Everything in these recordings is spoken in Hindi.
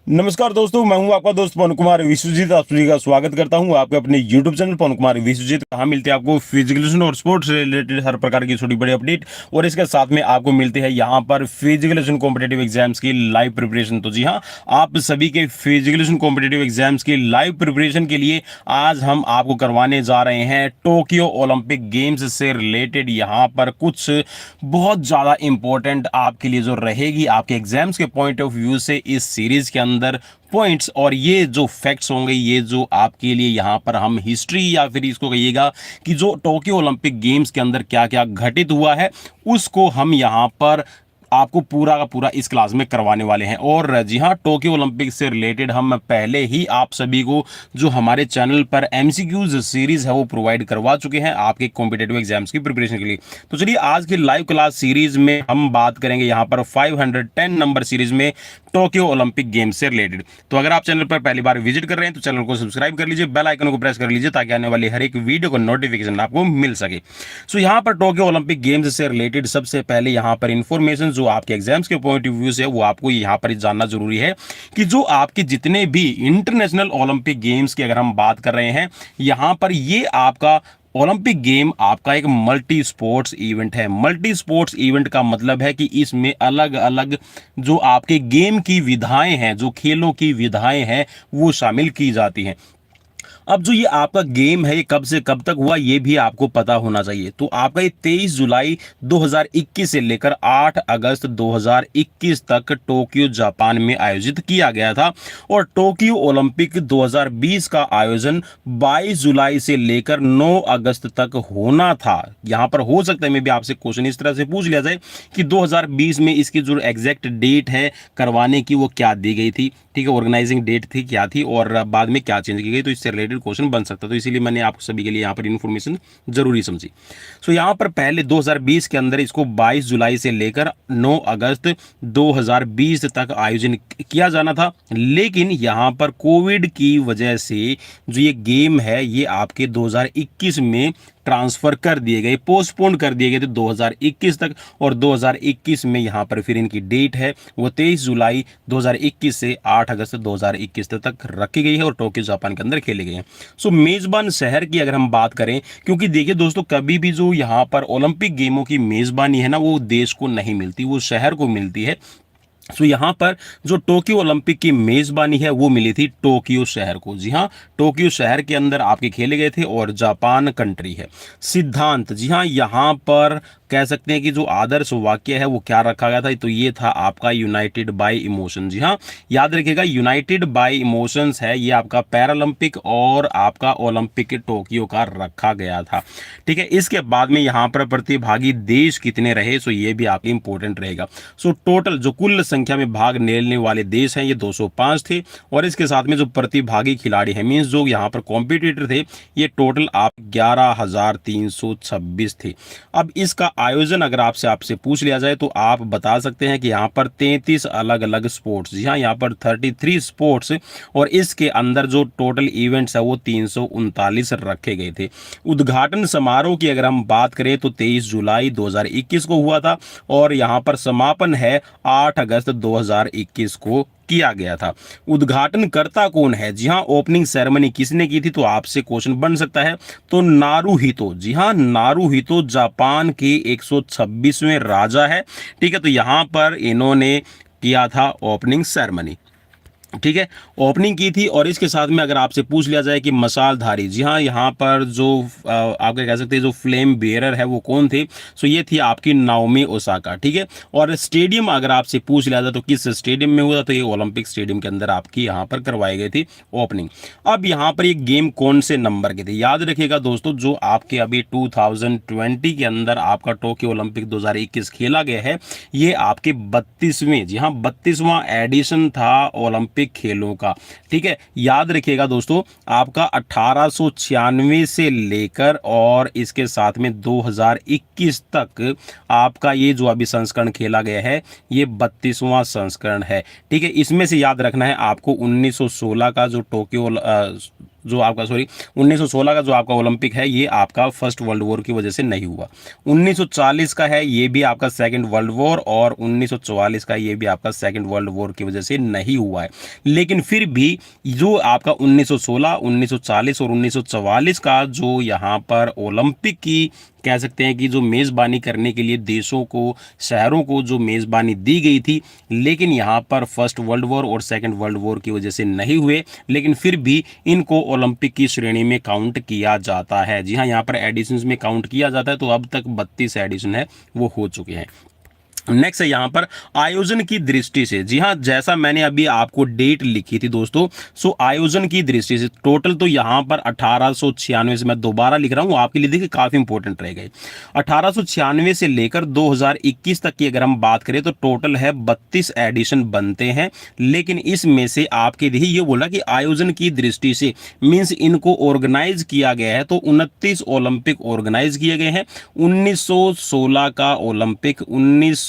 नमस्कार दोस्तों, मैं हूं आपका दोस्त पवन कुमार विश्वजीत। आप सभी का स्वागत करता हूं आपके अपने YouTube चैनल पवन कुमार विश्वजीत। कहाँ मिलते हैं आपको फिजिकल और स्पोर्ट्स से रिलेटेड हर प्रकार की छोटी बड़ी अपडेट, और इसके साथ में आपको मिलते हैं यहाँ पर फिजिकल कॉम्पिटेटिव एग्जाम्स की लाइव प्रिपरेशन। तो जी हाँ, आप सभी के फिजिकल कॉम्पिटेटिव एग्जाम्स की लाइव प्रिपरेशन के लिए आज हम आपको करवाने जा रहे हैं टोक्यो ओलंपिक गेम्स से रिलेटेड यहाँ पर कुछ बहुत ज़्यादा इंपॉर्टेंट आपके लिए जो रहेगी आपके एग्जाम्स के पॉइंट ऑफ व्यू से इस सीरीज के अंदर पॉइंट्स, और ये जो फैक्ट्स होंगे, ये जो आपके लिए यहाँ पर हम हिस्ट्री या फिर इसको कहिएगा कि जो टोक्यो ओलंपिक गेम्स के अंदर क्या क्या घटित हुआ है उसको हम यहाँ पर आपको पूरा का पूरा इस क्लास में करवाने वाले हैं। और जी हाँ, टोक्यो ओलंपिक से रिलेटेड हम पहले ही आप सभी को जो हमारे चैनल पर एमसीक्यूज सीरीज है वो प्रोवाइड करवा चुके हैं आपके कॉम्पिटेटिव एग्जाम्स की प्रिपरेशन के लिए। तो चलिए आज की लाइव क्लास सीरीज में हम बात करेंगे यहाँ पर 510 नंबर सीरीज में टोक्यो ओलंपिक गेम्स से रिलेटेड। तो अगर आप चैनल पर पहली बार विजिट कर रहे हैं तो चैनल को सब्सक्राइब कर लीजिए, बेल आइकन को प्रेस कर लीजिए ताकि आने वाली हर एक वीडियो को नोटिफिकेशन आपको मिल सके। सो यहाँ पर टोक्यो ओलंपिक गेम्स से रिलेटेड सबसे पहले यहाँ पर इंफॉर्मेशन जो आपके एग्जाम्स के पॉइंट ऑफ व्यू से वो आपको यहाँ पर जानना जरूरी है कि जो आपके जितने भी इंटरनेशनल ओलंपिक गेम्स की अगर हम बात कर रहे हैं यहाँ पर, ये आपका ओलंपिक गेम आपका एक मल्टी स्पोर्ट्स इवेंट है। मल्टी स्पोर्ट्स इवेंट का मतलब है कि इसमें अलग अलग जो आपके गेम की विधाएं हैं, जो खेलों की विधाएं हैं, वो शामिल की जाती हैं। अब जो ये आपका गेम है ये कब से कब तक हुआ ये भी आपको पता होना चाहिए। तो आपका ये 23 जुलाई 2021 से लेकर 8 अगस्त 2021 तक टोक्यो जापान में आयोजित किया गया था, और टोक्यो ओलंपिक 2020 का आयोजन 22 जुलाई से लेकर 9 अगस्त तक होना था। यहां पर हो सकता है मैं भी आपसे क्वेश्चन इस तरह से पूछ लिया जाए कि 2020 में इसकी जो एग्जैक्ट डेट है करवाने की वो क्या दी गई थी, ठीक है, ऑर्गेनाइजिंग डेट थी क्या थी, और बाद में क्या चेंज की गई, तो इससे रिलेटेड क्वेश्चन बन सकता। तो इसीलिए मैंने आप सभी के लिए यहाँ पर इन्फॉर्मेशन जरूरी समझी। सो यहाँ पर पहले 2020 के अंदर इसको 22 जुलाई से लेकर 9 अगस्त 2020 तक आयोजन किया जाना था, लेकिन यहाँ पर कोविड की वजह से जो ये गेम है ये आपके 2021 में ट्रांसफर कर दिए गए, पोस्टपोन कर दिए गए थे 2021 तक, और 2021 में यहाँ पर फिर इनकी डेट है वो 23 जुलाई 2021 से 8 अगस्त 2021 तक रखी गई है और टोक्यो जापान के अंदर खेले गए हैं। सो मेजबान शहर की अगर हम बात करें, क्योंकि देखिए दोस्तों, कभी भी जो यहाँ पर ओलंपिक गेमों की मेजबानी है ना वो देश को नहीं मिलती, वो शहर को मिलती है। सो यहाँ पर जो टोक्यो ओलंपिक की मेजबानी है वो मिली थी टोक्यो शहर को। जी हाँ, टोक्यो शहर के अंदर आपके खेले गए थे और जापान कंट्री है। सिद्धांत, जी हाँ, यहाँ पर कह सकते हैं कि जो आदर्श वाक्य है वो क्या रखा गया था, तो ये था आपका यूनाइटेड बाय इमोशन। जी हाँ, याद रखिएगा यूनाइटेड बाय इमोशंस है ये आपका पैरालंपिक और आपका ओलंपिक टोक्यो का रखा गया था, ठीक है। इसके बाद में यहाँ पर प्रतिभागी देश कितने रहे, सो ये भी आपके इंपॉर्टेंट रहेगा। सो टोटल जो कुल संख्या में भाग लेने वाले देश हैं ये 205 थे, और इसके साथ में जो प्रतिभागी खिलाड़ी हैं मींस जो यहाँ पर कॉम्पिटिटर थे ये टोटल आप 11,326 थे। अब इसका आयोजन अगर आपसे पूछ लिया जाए तो आप बता सकते हैं कि यहाँ पर 33 अलग अलग स्पोर्ट्स, जी हाँ, यहाँ पर 33 स्पोर्ट्स, और इसके अंदर जो टोटल इवेंट्स है वो 339 रखे गए थे। उद्घाटन समारोह की अगर हम बात करें तो 23 जुलाई 2021 को हुआ था, और यहाँ पर समापन है 8 अगस्त 2021 को किया गया था। उद्घाटनकर्ता कौन है, जी हाँ, ओपनिंग सेरेमनी किसने की थी, तो आपसे क्वेश्चन बन सकता है तो नारूहितो, जी हाँ, नारूहितो जापान के 126वें राजा है, ठीक है। तो यहाँ पर इन्होंने किया था ओपनिंग सेरेमनी, ठीक है, ओपनिंग की थी। और इसके साथ में अगर आपसे पूछ लिया जाए कि मसालधारी, जी हाँ, यहाँ पर जो आपके कह सकते हैं जो फ्लेम बेयरर है वो कौन थे, सो ये थी आपकी नाओमी ओसाका, ठीक है। और स्टेडियम अगर आपसे पूछ लिया जाए तो किस स्टेडियम में हुआ, तो ये ओलंपिक स्टेडियम के अंदर आपकी यहाँ पर करवाई गई थी ओपनिंग। अब यहाँ पर ये गेम कौन से नंबर के थे, याद रखिएगा दोस्तों, जो आपके अभी 2020 के अंदर आपका टोक्यो ओलंपिक 2021 खेला गया है ये आपके 32वें, जी हाँ, 32वां एडिशन था ओलंपिक खेलों का, ठीक है। याद रखिएगा दोस्तों, आपका 1896 से लेकर और इसके साथ में 2021 तक आपका ये जो अभी संस्करण खेला गया है ये 32वां संस्करण है, ठीक है। इसमें से याद रखना है आपको 1916 का जो टोक्यो जो आपका 1916 का जो आपका ओलंपिक है ये आपका फर्स्ट वर्ल्ड वॉर की वजह से नहीं हुआ। 1940 का है ये भी आपका सेकंड वर्ल्ड वॉर, और 1944 का ये भी आपका सेकंड वर्ल्ड वॉर की वजह से नहीं हुआ है। लेकिन फिर भी जो आपका 1916, 1940 और 1944 का जो यहाँ पर ओलंपिक की कह सकते हैं कि जो मेज़बानी करने के लिए देशों को, शहरों को जो मेज़बानी दी गई थी, लेकिन यहाँ पर फर्स्ट वर्ल्ड वॉर और सेकंड वर्ल्ड वॉर की वजह से नहीं हुए, लेकिन फिर भी इनको ओलंपिक की श्रेणी में काउंट किया जाता है। जी हाँ, यहाँ पर एडिशंस में काउंट किया जाता है, तो अब तक 32 एडिशन है वो हो चुके हैं। नेक्स्ट है यहाँ पर आयोजन की दृष्टि से। जी हाँ, जैसा मैंने अभी आपको डेट लिखी थी दोस्तों, सो आयोजन की दृष्टि से टोटल तो यहाँ पर 1896 से, मैं दोबारा लिख रहा हूँ आपके लिए, देखिए काफ़ी इंपॉर्टेंट रहेगा। 1896 से लेकर 2021 तक की अगर हम बात करें तो टोटल है 32 एडिशन बनते हैं। लेकिन इसमें से आपके लिए ये बोला कि आयोजन की दृष्टि से मीन्स इनको ऑर्गेनाइज किया गया है, तो 29 ओलंपिक ऑर्गेनाइज किए गए हैं। 1916 का ओलंपिक,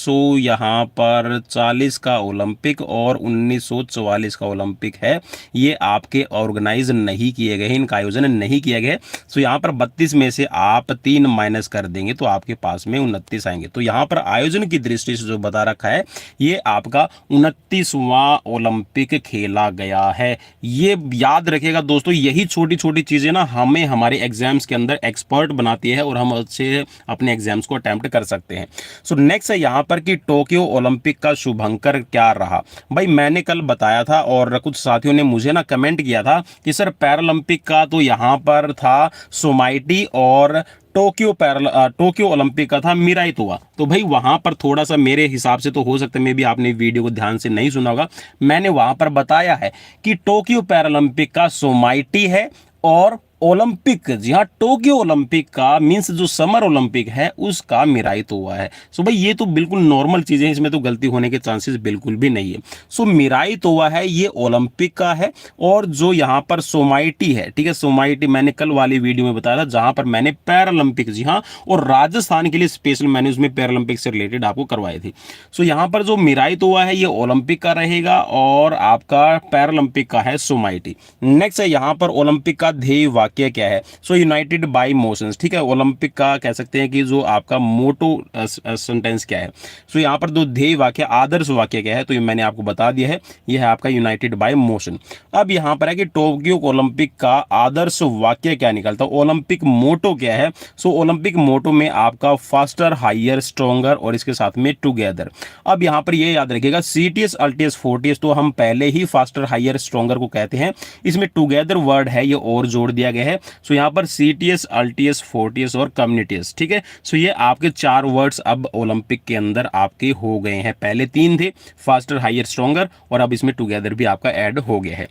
यहाँ पर 40 का ओलंपिक और 1944 का ओलंपिक है, ये आपके ऑर्गेनाइज नहीं किए गए हैं, इनका आयोजन नहीं किया गया है। सो यहाँ पर 32 में से आप 3 माइनस कर देंगे तो आपके पास में 29 आएंगे। तो यहाँ पर आयोजन की दृष्टि से जो बता रखा है ये आपका 29वां ओलंपिक खेला गया है। ये याद रखिएगा दोस्तों, यही छोटी छोटी चीजें ना हमें हमारे एग्जाम्स के अंदर एक्सपर्ट बनाती है और हम अच्छे अपने एग्जाम्स को अटेम्प्ट कर सकते हैं। सो नेक्स्ट है यहाँ पर कि टोक्यो ओलंपिक का शुभंकर क्या रहा। भाई मैंने कल बताया था और कुछ साथियों ने मुझे ना कमेंट किया था कि सर पैरालंपिक का तो यहाँ पर था सोमाइटी और टोक्यो ओलंपिक का था मिराई तोवा। तो भाई वहां पर थोड़ा सा मेरे हिसाब से तो हो सकता है मे भी आपने वीडियो को ध्यान से नहीं सुना होगा, मैंने वहां पर बताया है कि टोक्यो पैरालंपिक का सोमाइटी है और ओलंपिक, जी हाँ, टोक्यो ओलंपिक का मींस जो समर ओलंपिक है उसका मिराई तोवा है। सो भाई ये तो बिल्कुल नॉर्मल चीजें हैं, इसमें तो गलती होने के चांसेस बिल्कुल भी नहीं है। सो मिराई तोवा है ये ओलंपिक का है, और जो यहाँ पर सोमाइटी है, ठीक है, सोमाइटी मैंने कल वाली वीडियो में बताया था जहां पर मैंने पैरालंपिक, जी हाँ, और राजस्थान के लिए स्पेशल मैंने उसमें पैरालंपिक से रिलेटेड आपको करवाई थी। सो यहाँ पर जो मिराई तोवा है ये ओलंपिक का रहेगा और आपका पैरालंपिक का है सोमाइटी। नेक्स्ट है यहाँ पर ओलंपिक का ध्येय वाक्य क्या है। सो यूनाइटेड बाय मोशंस, ठीक है, ओलंपिक का कह सकते हैं कि जो आपका मोटो सेंटेंस क्या है। सो यहाँ पर जो ध्येय वाक्य, आदर्श वाक्य क्या है, तो ये मैंने आपको बता दिया है, यह है आपका यूनाइटेड बाय मोशन। अब यहाँ पर है कि टोक्यो ओलंपिक का आदर्श वाक्य क्या निकलता है, ओलंपिक मोटो क्या है। सो ओलंपिक मोटो में आपका फास्टर, हायर, स्ट्रॉन्गर और इसके साथ में टुगेदर। अब यहाँ पर ये याद रखिएगा सीटीएस, अल्टीएस, फोर्टियस तो हम पहले ही फास्टर, हायर, स्ट्रॉन्गर को कहते हैं, इसमें टुगेदर वर्ड है ये और जोड़ दिया गया है। सो यहाँ पर सीटीएस, अल्टीएस, फोर्टियस और कम्युनिटीस, ठीक है। सो ये आपके 4 वर्ड्स अब ओलंपिक के अंदर आपके हो गए हैं, पहले 3 थे, फास्टर, हायर, स्ट्रॉन्गर, और अब इसमें टुगेदर भी आपका ऐड हो गया है।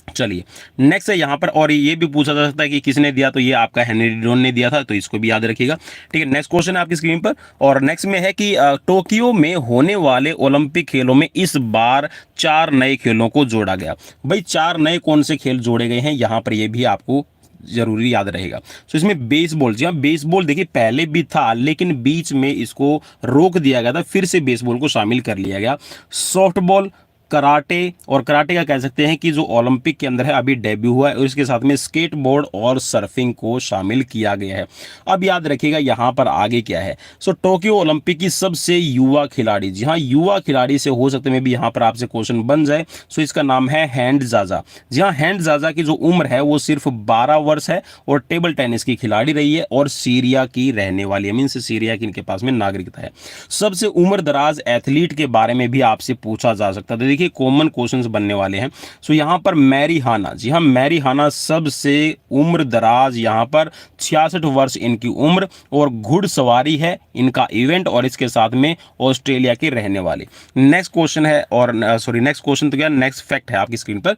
चलिए नेक्स्ट है यहाँ पर, और ये भी पूछा जा सकता है कि किसने दिया, तो ये आपका हेनरी डिडॉन ने दिया था, तो इसको भी याद रखिएगा, ठीक है। नेक्स्ट क्वेश्चन है आपकी स्क्रीन पर, और नेक्स्ट में है कि टोक्यो में होने वाले ओलंपिक खेलों में इस बार 4 नए खेलों को जोड़ा गया। भाई 4 नए कौन से खेल जोड़े गए हैं, यहाँ पर ये भी आपको जरूरी याद रहेगा। सो इसमें बेसबॉल, जी हाँ, बेसबॉल देखिए पहले भी था लेकिन बीच में इसको रोक दिया गया था, फिर से बेसबॉल को शामिल कर लिया गया। सॉफ्टबॉल, कराटे, और कराटे का कह सकते हैं कि जो ओलंपिक के अंदर है अभी डेब्यू हुआ है, और इसके साथ में स्केटबोर्ड और सर्फिंग को शामिल किया गया है। अब याद रखिएगा यहाँ पर आगे क्या है। सो टोक्यो ओलंपिक की सबसे युवा खिलाड़ी, जी हाँ, युवा खिलाड़ी से हो सकते में भी यहाँ पर आपसे क्वेश्चन बन जाए। सो इसका नाम है हैंड जाजा। जी हाँ, हैंड जाजा की जो उम्र है वो सिर्फ 12 वर्ष है, और टेबल टेनिस की खिलाड़ी रही है, और सीरिया की रहने वाली है, मीन्स सीरिया की इनके पास में नागरिकता है। सबसे उम्र दराज एथलीट के बारे में भी आपसे पूछा जा सकता है, देखिए कॉमन क्वेश्चंस बनने वाले हैं। सो यहां पर मैरी हाना, जी हां, मैरी हाना सबसे उम्र दराज, यहां पर 66 वर्ष इनकी उम्र, और घुड़सवारी है इनका इवेंट, और इसके साथ में ऑस्ट्रेलिया के रहने वाले। नेक्स्ट क्वेश्चन है, और नेक्स्ट क्वेश्चन तो क्या, नेक्स्ट फैक्ट है आपकी स्क्रीन पर,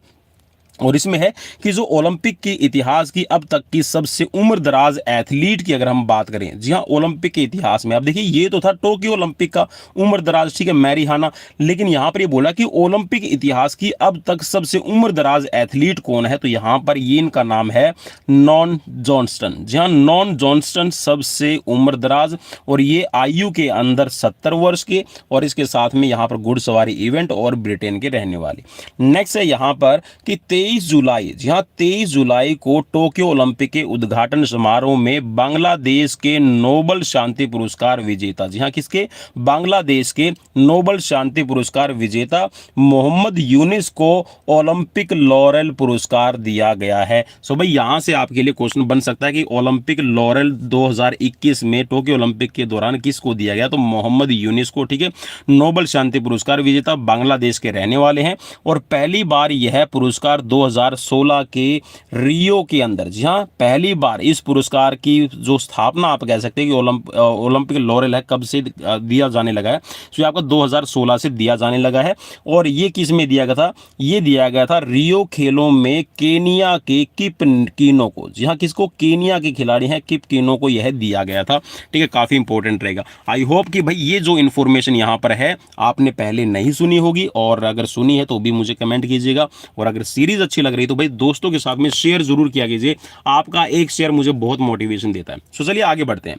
और इसमें है कि जो ओलंपिक के इतिहास की अब तक की सबसे उम्र दराज एथलीट की अगर हम बात करें, जी हाँ, ओलंपिक के इतिहास में, अब देखिए ये तो था टोक्यो ओलंपिक का उम्र दराज, ठीक है, मैरी हाना, लेकिन यहां पर ये बोला कि ओलंपिक इतिहास की अब तक सबसे उम्र दराज एथलीट कौन है, तो यहां पर ये इनका नाम है नॉन जॉनस्टन। जी हाँ, नॉन जॉनस्टन सबसे उम्र दराज, और ये आयु के अंदर 70 वर्ष के, और इसके साथ में यहां पर घुड़सवारी इवेंट और ब्रिटेन के रहने वाले। नेक्स्ट है यहां पर कि 23 जुलाई, जी हाँ 23 जुलाई को टोक्यो ओलंपिक के उद्घाटन समारोह में बांग्लादेश के नोबल शांति पुरस्कार विजेता, जी हाँ किसके, बांग्लादेश के नोबल शांति पुरस्कार विजेता मोहम्मद यूनिस को ओलंपिक लॉरेल पुरस्कार दिया गया है। सो भाई यहां से आपके लिए क्वेश्चन बन सकता है कि ओलंपिक लॉरेल 2021 में टोक्यो ओलंपिक के दौरान किसको दिया गया, तो मोहम्मद यूनिस को, ठीक है। नोबल शांति पुरस्कार विजेता बांग्लादेश के रहने वाले हैं और पहली बार यह पुरस्कार 2016 के रियो के अंदर, जी हाँ पहली बार इस पुरस्कार की जो स्थापना आप कह सकते हैं कि ओलंपिक लॉरेल है कब से दिया जाने लगा है, तो ये आपका 2016 से दिया जाने लगा है। और ये किस में दिया गया था, ये दिया गया था रियो खेलों में केनिया के किप कीनो को, जी हाँ किसको, केनिया के खिलाड़ी हैं किप कीनो को यह दिया गया था, ठीक है। काफी इंपॉर्टेंट रहेगा। आई होप कि भाई ये जो इन्फॉर्मेशन यहाँ पर है आपने पहले नहीं सुनी होगी, और अगर सुनी है तो भी मुझे कमेंट कीजिएगा, और अगर सीरीज अच्छी लग रही तो भाई दोस्तों के साथ में शेयर जरूर किया कीजिए। आपका एक शेयर मुझे बहुत मोटिवेशन देता है। तो चलिए आगे बढ़ते हैं।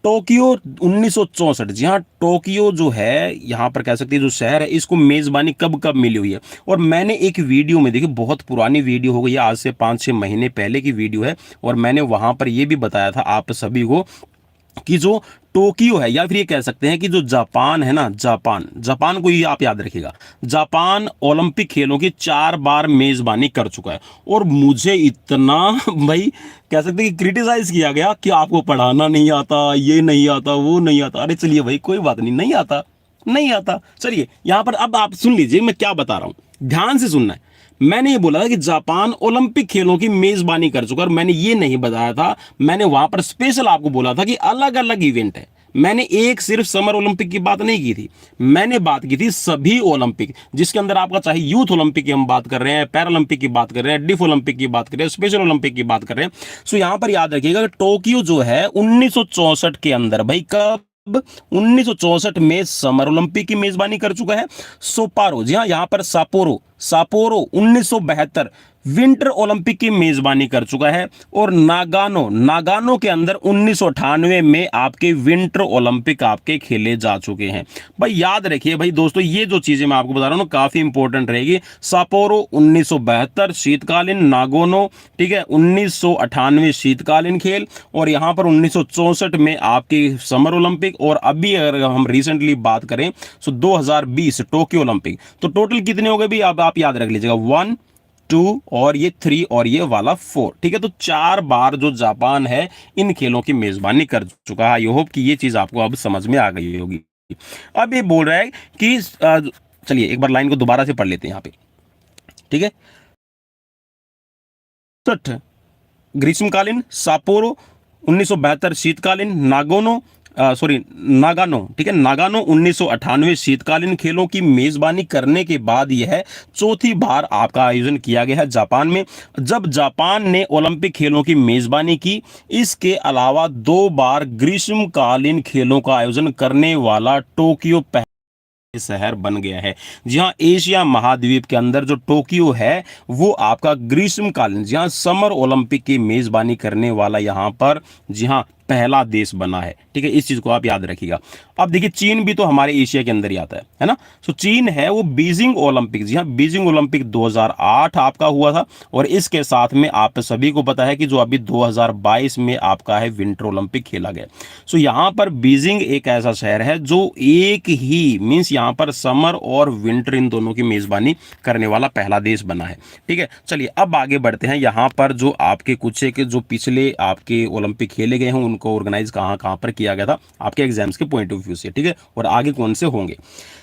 टोक्यो 1964, जी हाँ टोक्यो जो है यहाँ पर कह सकते हैं जो शहर है, इसको मेजबानी कब कब मिली हुई है। और मैंने एक वीडियो में, देखिए बहुत पुरानी वीडियो हो गई है, आज से 5-6 महीने पहले की वीडियो है, और मैंने वहां पर यह भी बताया था आप सभी को कि जो टोक्यो है, या फिर ये कह सकते हैं कि जो जापान है ना, जापान को ही आप याद रखिएगा, जापान ओलंपिक खेलों की 4 बार मेजबानी कर चुका है। और मुझे इतना भाई कह सकते हैं कि क्रिटिसाइज किया गया कि आपको पढ़ाना नहीं आता, ये नहीं आता, वो नहीं आता। अरे चलिए भाई कोई बात नहीं, नहीं आता नहीं आता। चलिए यहां पर अब आप सुन लीजिए मैं क्या बता रहा हूं, ध्यान से सुनना है। मैंने ये बोला था कि जापान ओलंपिक खेलों की मेजबानी कर चुका है, और मैंने ये नहीं बताया था, मैंने वहां पर स्पेशल आपको बोला था कि अलग अलग इवेंट है। मैंने एक सिर्फ समर ओलंपिक की बात नहीं की थी, मैंने बात की थी सभी ओलंपिक, जिसके अंदर आपका चाहे यूथ ओलंपिक की हम बात कर रहे हैं, पैरालंपिक की बात कर रहे हैं, डिफ ओलंपिक की बात कर रहे हैं, स्पेशल ओलंपिक की बात कर रहे हैं। सो यहां पर याद रखिएगा टोक्यो जो है 1964 के अंदर, भाई कब, 1964 में समर ओलंपिक की मेजबानी कर चुका है। सोपारो, जी हाँ यहां पर सापोरो 1972 विंटर ओलंपिक की मेजबानी कर चुका है। और नागानो के अंदर 1998 में आपके विंटर ओलंपिक आपके खेले जा चुके हैं। भाई याद रखिए भाई दोस्तों, ये जो चीजें मैं आपको बता रहा हूं काफी इंपॉर्टेंट रहेगी। सापोरो 1972 शीतकालीन, नागोनो ठीक है 1998 शीतकालीन खेल, और यहां पर 1964 में आपके समर ओलंपिक, और अभी अगर हम रिसेंटली बात करें तो 2020 टोक्यो ओलंपिक। तो टोटल कितने हो गए भी अब आप याद रख लीजिएगा, 1 2 और ये 3 और ये वाला 4, ठीक है। तो 4 बार जो जापान है इन खेलों की मेजबानी कर चुका है। आई होप कि ये चीज आपको अब समझ में आ गई होगी। अब ये बोल रहा है कि चलिए एक बार लाइन को दोबारा से पढ़ लेते हैं यहाँ पे, ठीक है। ग्रीष्मकालीन सापोरो, 1972 शीतकालीन, नागानो ठीक है, नागानो 1998 शीतकालीन खेलों की मेजबानी करने के बाद यह चौथी बार आपका आयोजन किया गया है जापान में, जब जापान ने ओलंपिक खेलों की मेजबानी की। इसके अलावा 2 बार ग्रीष्मकालीन खेलों का आयोजन करने वाला टोक्यो शहर बन गया है। जी हाँ एशिया महाद्वीप के अंदर जो टोक्यो है वो आपका ग्रीष्मकालीन, जी हाँ समर ओलंपिक की मेजबानी करने वाला यहां पर जी हाँ पहला देश बना है, ठीक है। इस चीज को आप याद रखिएगा। अब देखिए चीन भी तो हमारे एशिया के अंदर ही आता है ना। सो चीन है वो बीजिंग ओलंपिक, जी हाँ बीजिंग ओलंपिक 2008 आपका हुआ था, और इसके साथ में आप सभी को पता है कि जो अभी 2022 में आपका है विंटर ओलंपिक खेला गया। सो यहाँ पर बीजिंग एक ऐसा शहर है जो एक ही मीन्स यहाँ पर समर और विंटर इन दोनों की मेजबानी करने वाला पहला देश बना है, ठीक है। चलिए अब आगे बढ़ते हैं। यहाँ पर जो आपके कुछ एक जो पिछले आपके ओलंपिक खेले गए हैं उनको ऑर्गेनाइज कहां पर किया गया था आपके एग्जाम्स के पॉइंट ऑफ व्यू से, ठीक है, और आगे कौन से होंगे।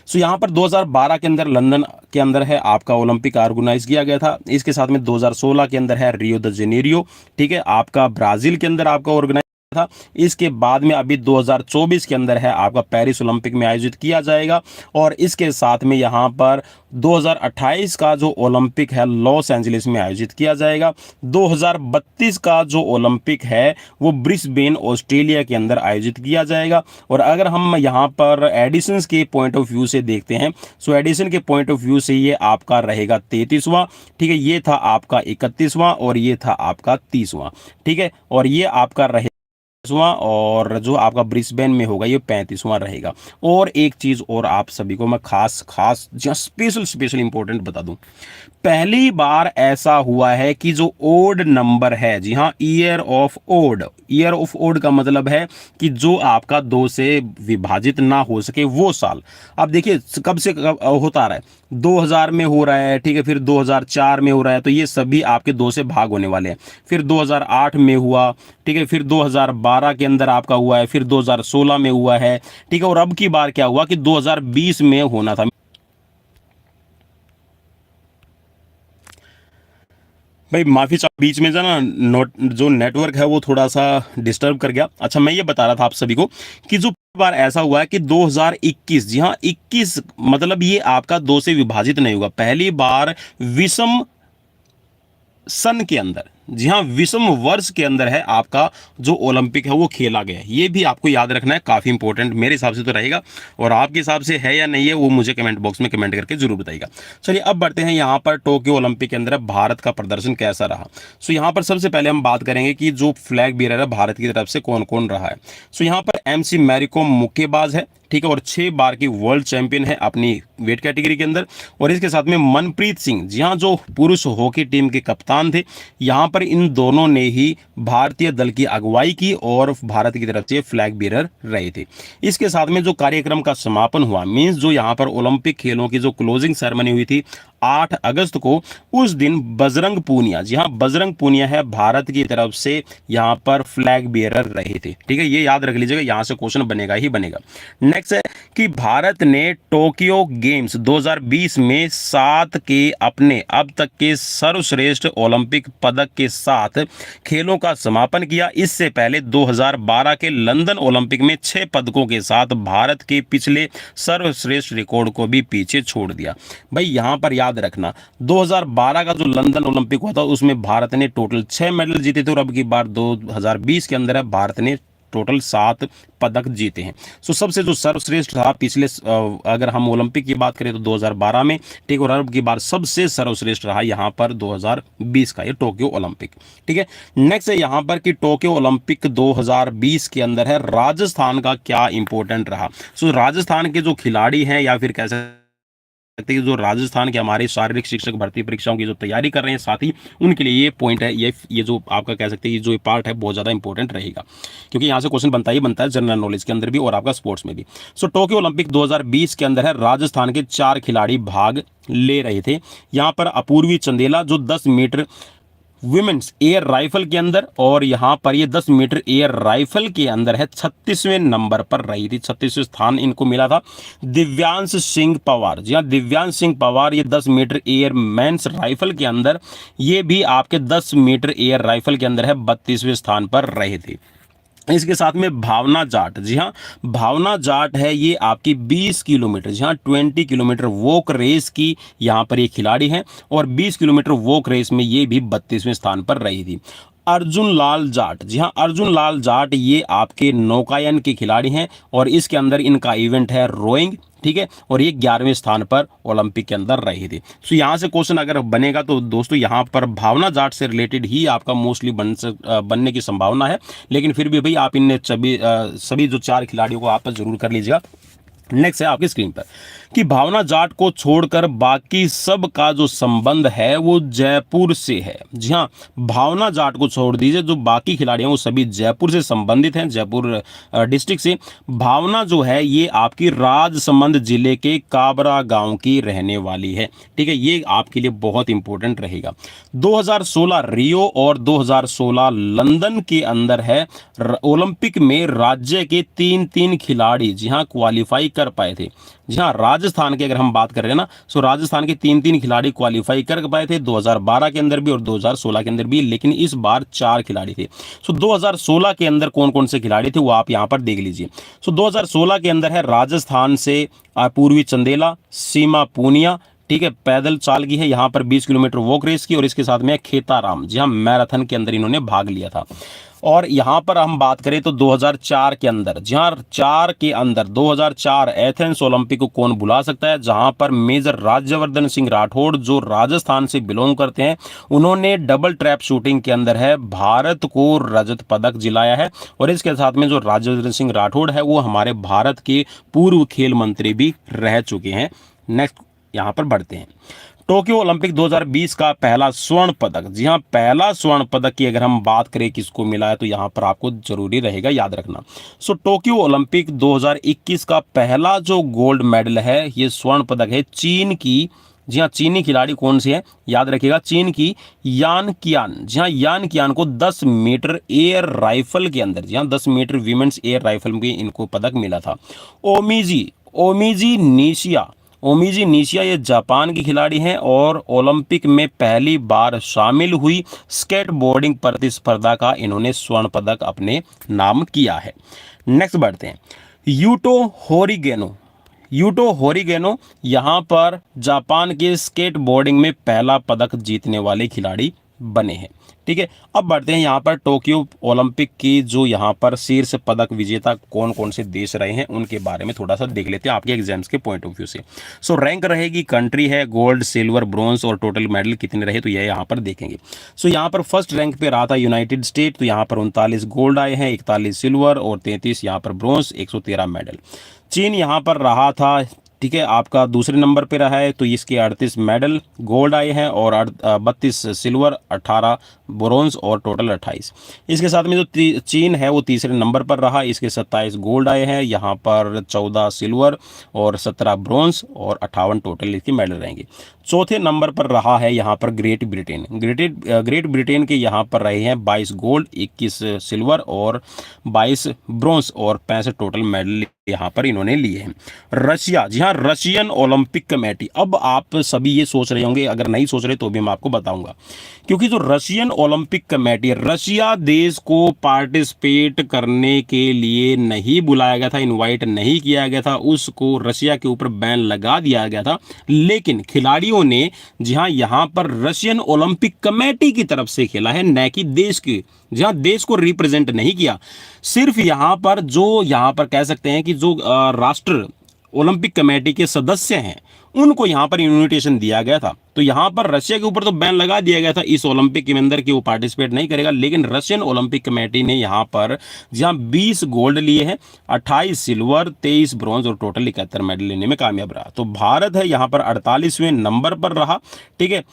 सो यहां पर 2012 के अंदर लंदन के अंदर है आपका ओलंपिक ऑर्गेनाइज किया गया था। इसके साथ में 2016 के अंदर है रियो द जेनेरियो, ठीक है, आपका ब्राजील के अंदर आपका ऑर्गेनाइज था। इसके बाद में अभी 2024 के अंदर है आपका पेरिस ओलंपिक में आयोजित किया जाएगा, और इसके साथ में यहां पर 2028 का जो ओलंपिक है लॉस एंजलिस में आयोजित किया जाएगा। 2032 का जो ओलंपिक है वो ब्रिस्बेन ऑस्ट्रेलिया के अंदर आयोजित किया जाएगा। और अगर हम यहां पर एडिशंस के पॉइंट ऑफ व्यू से देखते हैं, सो एडिशन के पॉइंट ऑफ व्यू से ये आपका रहेगा 33वां, ठीक है, ये था आपका 31वां, और ये था आपका 30वां, ठीक है, और ये आपका रहे और जो आपका ब्रिस्बेन में होगा ये 35वां रहेगा। और एक चीज़ और आप सभी को मैं खास खास जो स्पेशल स्पेशल इंपॉर्टेंट बता दूं, पहली बार ऐसा हुआ है कि जो ओड नंबर है, जी हाँ, ईयर ऑफ ओड का मतलब है कि जो आपका 2 से विभाजित ना हो सके वो साल। अब देखिए कब से कब होता आ रहा है, 2000 में हो रहा है, ठीक है, फिर 2004 में हो रहा है, तो ये सभी आपके 2 से भाग होने वाले हैं। फिर 2008 में हुआ, ठीक है, फिर 2012 के अंदर आपका हुआ है, फिर 2016 में हुआ है, ठीक है, और अब की बार क्या हुआ कि 2020 में होना था। भाई माफी चाह, बीच में जो ना नोट जो नेटवर्क है वो थोड़ा सा डिस्टर्ब कर गया। अच्छा, मैं ये बता रहा था आप सभी को कि जो बार ऐसा हुआ है कि 2021, जी हाँ 21, मतलब ये आपका 2 से विभाजित नहीं होगा, पहली बार विषम सन के अंदर, जी हाँ विषम वर्ष के अंदर है आपका जो ओलंपिक है वो खेला गया है। ये भी आपको याद रखना है, काफी इंपॉर्टेंट मेरे हिसाब से तो रहेगा, और आपके हिसाब से है या नहीं है वो मुझे कमेंट बॉक्स में कमेंट करके जरूर बताइएगा। चलिए अब बढ़ते हैं यहाँ पर टोक्यो ओलंपिक के अंदर भारत का प्रदर्शन कैसा रहा। सो यहाँ पर सबसे पहले हम बात करेंगे कि जो फ्लैग बीरर है भारत की तरफ से कौन कौन रहा है। सो यहाँ पर MC मैरी कॉम मुक्केबाज है, ठीक है, और 6 बार की वर्ल्ड चैंपियन है अपनी वेट कैटेगरी के अंदर। और इसके साथ में मनप्रीत सिंह, जी हाँ, जो पुरुष हॉकी टीम के कप्तान थे, यहाँ पर इन दोनों ने ही भारतीय दल की अगुवाई की और भारत की तरफ से फ्लैग बीरर रहे थे। इसके साथ में जो कार्यक्रम का समापन हुआ, मींस जो यहाँ पर ओलंपिक खेलों की जो क्लोजिंग सेरेमनी हुई थी 8 अगस्त को, उस दिन बजरंग पूनिया, जी हाँ बजरंग पूनिया है भारत की तरफ से यहाँ पर फ्लैग बियरर रहे थे, ठीक है, ये याद रख लीजिएगा, यहाँ से क्वेश्चन बनेगा ही बनेगा। नेक्स्ट है कि भारत ने टोक्यो गेम्स 2020 में 7 के अपने अब तक के सर्वश्रेष्ठ ओलंपिक पदक के साथ खेलों का समापन किया। इससे पहले 2012 के लंदन ओलंपिक में 6 पदकों के साथ भारत के पिछले सर्वश्रेष्ठ रिकॉर्ड को भी पीछे छोड़ दिया। भाई यहाँ पर याद रखना 2012 का जो लंदन ओलंपिक हुआ था उसमें भारत ने टोटल 6 मेडल जीते थे, और अब की बार 2020 के अंदर है भारत ने टोटल 7 पदक जीते हैं। सो सबसे जो सर्वश्रेष्ठ था पिछले अगर हम ओलंपिक की बात करें तो 2012 में, ठीक, और अब की बार सबसे सर्वश्रेष्ठ रहा यहाँ पर 2020 का ये टोक्यो ओलंपिक, ठीक है। नेक्स्ट है यहाँ पर कि टोक्यो ओलंपिक 2020 के अंदर है राजस्थान का क्या इंपॉर्टेंट रहा। सो राजस्थान के जो खिलाड़ी हैं या फिर कैसे सकते हैं जो राजस्थान के हमारे शारीरिक शिक्षक भर्ती परीक्षाओं की जो तैयारी कर रहे हैं, साथ ही उनके लिए ये पॉइंट है, ये जो आपका कह सकते हैं ये जो पार्ट है बहुत ज़्यादा इंपॉर्टेंट रहेगा, क्योंकि यहाँ से क्वेश्चन बनता ही बनता है जनरल नॉलेज के अंदर भी और आपका स्पोर्ट्स में भी। सो टोक्यो ओलंपिक 2020 के अंदर है राजस्थान के 4 खिलाड़ी भाग ले रहे थे। यहाँ पर अपूर्वी चंदेला जो 10 मीटर विमेंस एयर राइफल के अंदर, और यहां पर ये 10 मीटर एयर राइफल के अंदर है 36वें नंबर पर रही थी, 36वें स्थान इनको मिला था। दिव्यांश सिंह पवार, जी हाँ दिव्यांश सिंह पवार ये 10 मीटर एयर मेंस राइफल के अंदर, ये भी आपके 10 मीटर एयर राइफल के अंदर है 32वें स्थान पर रहे थे। इसके साथ में भावना जाट, जी हाँ भावना जाट है ये आपकी 20 किलोमीटर, जी हाँ 20 किलोमीटर वॉक रेस की यहाँ पर ये खिलाड़ी हैं, और 20 किलोमीटर वॉक रेस में ये भी 32वें स्थान पर रही थी। अर्जुन लाल जाट, जी हाँ अर्जुन लाल जाट ये आपके नौकायन के खिलाड़ी हैं, और इसके अंदर इनका इवेंट है रोइंग, ठीक है, और ये 11वें स्थान पर ओलंपिक के अंदर रही थी। सो यहाँ से क्वेश्चन अगर बनेगा तो दोस्तों यहाँ पर भावना जाट से रिलेटेड ही आपका मोस्टली बनने की संभावना है, लेकिन फिर भी भाई आप इन सभी जो 4 खिलाड़ियों को आप जरूर कर लीजिएगा। नेक्स्ट है आपकी स्क्रीन पर कि भावना जाट को छोड़कर बाकी सब का जो संबंध है वो जयपुर से है। जी हाँ भावना जाट को छोड़ दीजिए, जो बाकी खिलाड़ी हैं वो सभी जयपुर से संबंधित हैं, जयपुर डिस्ट्रिक्ट से। भावना जो है ये आपकी राजसमंद जिले के काबरा गांव की रहने वाली है, ठीक है, ये आपके लिए बहुत इंपॉर्टेंट रहेगा। 2016 रियो और 2016 लंदन के अंदर है ओलंपिक में राज्य के 3 खिलाड़ी, जी हाँ क्वालिफाई कर पाए थे। जी हाँ राजस्थान की अगर हम बात कर रहे हैं ना, सो राजस्थान के 3 खिलाड़ी क्वालिफाई कर पाए थे 2012 के अंदर भी और 2016 के अंदर भी, लेकिन इस बार 4 खिलाड़ी थे। सो 2016 के अंदर कौन कौन से खिलाड़ी थे वो आप यहां पर देख लीजिए। सो 2016 के अंदर है राजस्थान से पूर्वी चंदेला, सीमा पूनिया, ठीक है, पैदल चाल की है यहाँ पर 20 किलोमीटर वॉक रेस की, और इसके साथ में खेताराम, जी हाँ मैराथन के अंदर इन्होंने भाग लिया था। और यहाँ पर हम बात करें तो 2004 के अंदर, जहाँ 4 के अंदर 2004 एथेंस ओलंपिक को कौन भुला सकता है, जहां पर मेजर राज्यवर्धन सिंह राठौड़ जो राजस्थान से बिलोंग करते हैं, उन्होंने डबल ट्रैप शूटिंग के अंदर है भारत को रजत पदक दिलाया है। और इसके साथ में जो राज्यवर्धन सिंह राठौड़ है वो हमारे भारत के पूर्व खेल मंत्री भी रह चुके हैं। नेक्स्ट यहां पर बढ़ते हैं। टोक्यो ओलंपिक 2020 का पहला स्वर्ण पदक, जी हां, पहला स्वर्ण पदक की अगर हम बात करें किसको मिला है तो यहां पर आपको जरूरी रहेगा याद रखना। सो टोक्यो ओलंपिक 2021 का पहला जो गोल्ड मेडल है, ये स्वर्ण पदक है चीन की, जी हाँ, चीनी खिलाड़ी कौन सी है याद रखिएगा, चीन की यान कियान। जी हाँ, यान कियान को 10 मीटर एयर राइफल के अंदर, जी हाँ, 10 मीटर वीमेंस एयर राइफल में इनको पदक मिला था। ओमीजी ओमीजी निशिया ओमीजी निशिया ये जापान की खिलाड़ी हैं और ओलंपिक में पहली बार शामिल हुई स्केटबोर्डिंग प्रतिस्पर्धा का इन्होंने स्वर्ण पदक अपने नाम किया है। नेक्स्ट बढ़ते हैं। यूटो होरिगेनो यहाँ पर जापान के स्केटबोर्डिंग में पहला पदक जीतने वाले खिलाड़ी बने हैं। ठीक है, अब बढ़ते हैं यहाँ पर टोक्यो ओलंपिक की जो यहाँ पर शीर्ष पदक विजेता कौन कौन से देश रहे हैं उनके बारे में थोड़ा सा देख लेते हैं आपके एग्जाम्स के पॉइंट ऑफ व्यू से। सो रैंक रहेगी, कंट्री है, गोल्ड, सिल्वर, ब्रॉन्ज और टोटल मेडल कितने रहे तो ये यहाँ पर देखेंगे। सो यहाँ पर फर्स्ट रैंक पे रहा था यूनाइटेड स्टेट, तो यहाँ पर 39 गोल्ड आए हैं, 41 सिल्वर और 33 यहाँ पर ब्रॉन्ज, 113 मेडल। चीन यहाँ पर रहा था, ठीक है, आपका दूसरे नंबर पे रहा है, तो इसके 38 मेडल गोल्ड आए हैं और 32 सिल्वर, 18 ब्रॉन्ज और टोटल 28। इसके साथ में जो चीन है वो तीसरे नंबर पर रहा, इसके 27 गोल्ड आए हैं, यहाँ पर 14 सिल्वर और 17 ब्रॉन्ज और 58 टोटल इसके मेडल रहेंगे। चौथे नंबर पर रहा है यहाँ पर ग्रेट ब्रिटेन के यहाँ पर रहे हैं 22 गोल्ड, 21 सिल्वर और 22 ब्रॉन्ज और 65 टोटल मेडल यहाँ पर इन्होंने लिए हैं। रशिया, जी हाँ, रशियन ओलंपिक कमेटी। अब आप सभी ये सोच रहे होंगे, अगर नहीं सोच रहे तो भी मैं आपको बताऊंगा, क्योंकि जो रशियन ओलंपिक कमेटी, रशिया देश को पार्टिसिपेट करने के लिए नहीं बुलाया गया था, इनवाइट नहीं किया गया था, उसको रशिया के ऊपर बैन लगा दिया गया था, लेकिन खिलाड़ियों ने, जी हाँ, यहाँ पर रशियन ओलंपिक कमेटी की तरफ से खेला है, न कि देश की, जहां देश को रिप्रेजेंट नहीं किया। सिर्फ यहां पर जो यहां पर कह सकते हैं कि जो राष्ट्र ओलंपिक कमेटी के सदस्य हैं उनको यहां पर इन्विटेशन दिया गया था, तो यहां पर रशिया के ऊपर तो बैन लगा दिया गया था इस ओलंपिक के अंदर कि वो पार्टिसिपेट नहीं करेगा, लेकिन रशियन ओलंपिक कमेटी ने यहां पर जहां 20 गोल्ड लिए हैं, 28 सिल्वर, 23 ब्रॉन्ज और टोटल 71 मेडल लेने में कामयाब रहा। तो भारत है यहां पर 48वें नंबर पर रहा, ठीक है,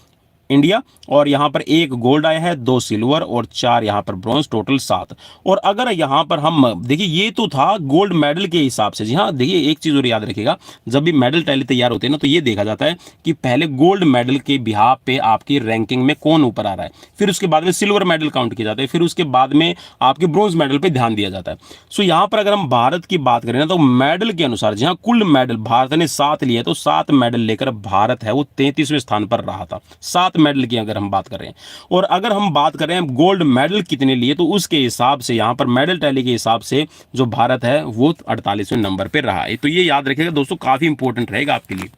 इंडिया, और यहां पर 1 गोल्ड आया है, 2 सिल्वर और 4 यहां पर ब्रॉन्ज, टोटल 7। और अगर यहां पर हम देखिए, ये तो था गोल्ड मेडल के हिसाब से। जी हाँ, देखिए एक चीज और याद रखिएगा, जब भी मेडल टैली तैयार होते हैं ना तो ये देखा जाता है कि पहले गोल्ड मेडल के बिहाफ पे आपकी रैंकिंग में कौन ऊपर आ रहा है, फिर उसके बाद में सिल्वर मेडल काउंट किया जाता है, फिर उसके बाद में आपके ब्रॉन्ज मेडल पे ध्यान दिया जाता है। सो यहां पर अगर हम भारत की बात करें ना तो मेडल के अनुसार जहां कुल मेडल भारत ने 7 लिए, तो 7 मेडल लेकर भारत है वो 33वें स्थान पर रहा था, 7 मेडल की अगर हम बात कर रहे हैं। और अगर हम बात करें गोल्ड मेडल कितने लिए, तो उसके हिसाब से यहां पर मेडल टैली के हिसाब से जो भारत है वो 48वें नंबर पे रहा है। तो ये याद रखिएगा दोस्तों, काफी इंपॉर्टेंट रहेगा आपके लिए।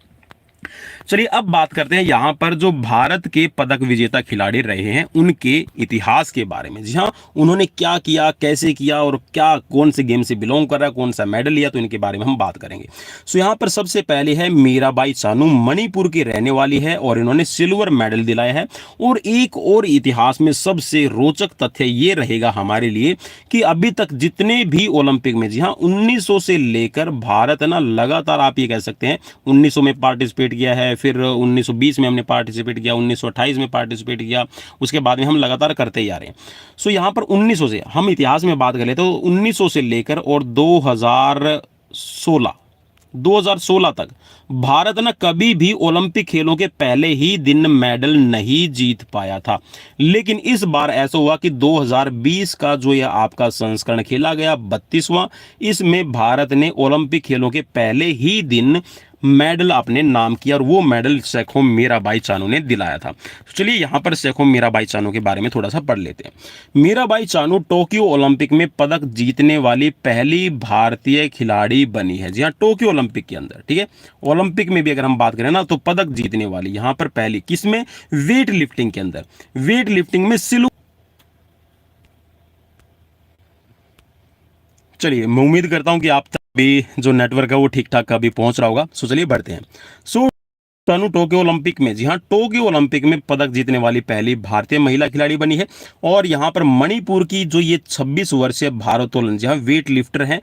चलिए अब बात करते हैं यहां पर जो भारत के पदक विजेता खिलाड़ी रहे हैं उनके इतिहास के बारे में। जी हां, उन्होंने क्या किया, कैसे किया और क्या कौन से गेम से बिलोंग कर रहा है, कौन सा मेडल लिया, तो इनके बारे में हम बात करेंगे। सो यहां पर सबसे पहले है मीराबाई चानू, मणिपुर की रहने वाली है और इन्होंने सिल्वर मेडल दिलाया है। और एक और इतिहास में सबसे रोचक तथ्य ये रहेगा हमारे लिए कि अभी तक जितने भी ओलंपिक में, जी हां, 1900 से लेकर भारत ना लगातार, आप ये कह सकते हैं 1900 में पार्टिसिपेट किया है, फिर 1920 में हमने पार्टिसिपेट किया, 1928 में पार्टिसिपेट किया, उसके बाद में हम लगातार करते ही आ रहे हैं। सो यहाँ पर 1900 से हम इतिहास में बात करें तो 1900 से लेकर और 2016 तक भारत ना कभी भी ओलंपिक खेलों के पहले ही दिन मेडल नहीं जीत पाया था। लेकिन इस बार ऐसा हुआ कि 2020 का जो यह आपका संस्करण खेला गया 32वां, इसमें भारत ने ओलंपिक खेलों के पहले ही दिन मेडल अपने नाम किया और वो मेडल सेखोम मीराबाई चानू ने दिलाया था। तो चलिए यहाँ पर सेखोम मीराबाई चानू के बारे में थोड़ा सा पढ़ लेते हैं। मीराबाई चानू टोक्यो ओलंपिक में पदक जीतने वाली पहली भारतीय खिलाड़ी बनी है। जी हाँ, टोक्यो ओलंपिक के अंदर, ठीक है, ओलंपिक में भी अगर हम बात करें ना तो पदक जीतने वाली यहाँ पर पहली, किसमें, वेट लिफ्टिंग के अंदर, वेट लिफ्टिंग में चलिए, मैं उम्मीद करता हूँ कि आप तक भी जो नेटवर्क है वो ठीक ठाक अभी पहुंच रहा होगा। सो चलिए बढ़ते हैं। सो तनु टोक्यो ओलंपिक में, जी हाँ, टोक्यो ओलंपिक में पदक जीतने वाली पहली भारतीय महिला खिलाड़ी बनी है। और यहाँ पर मणिपुर की जो ये 26 वर्षीय भारोत्तोलन, जी हाँ, वेट लिफ्टर हैं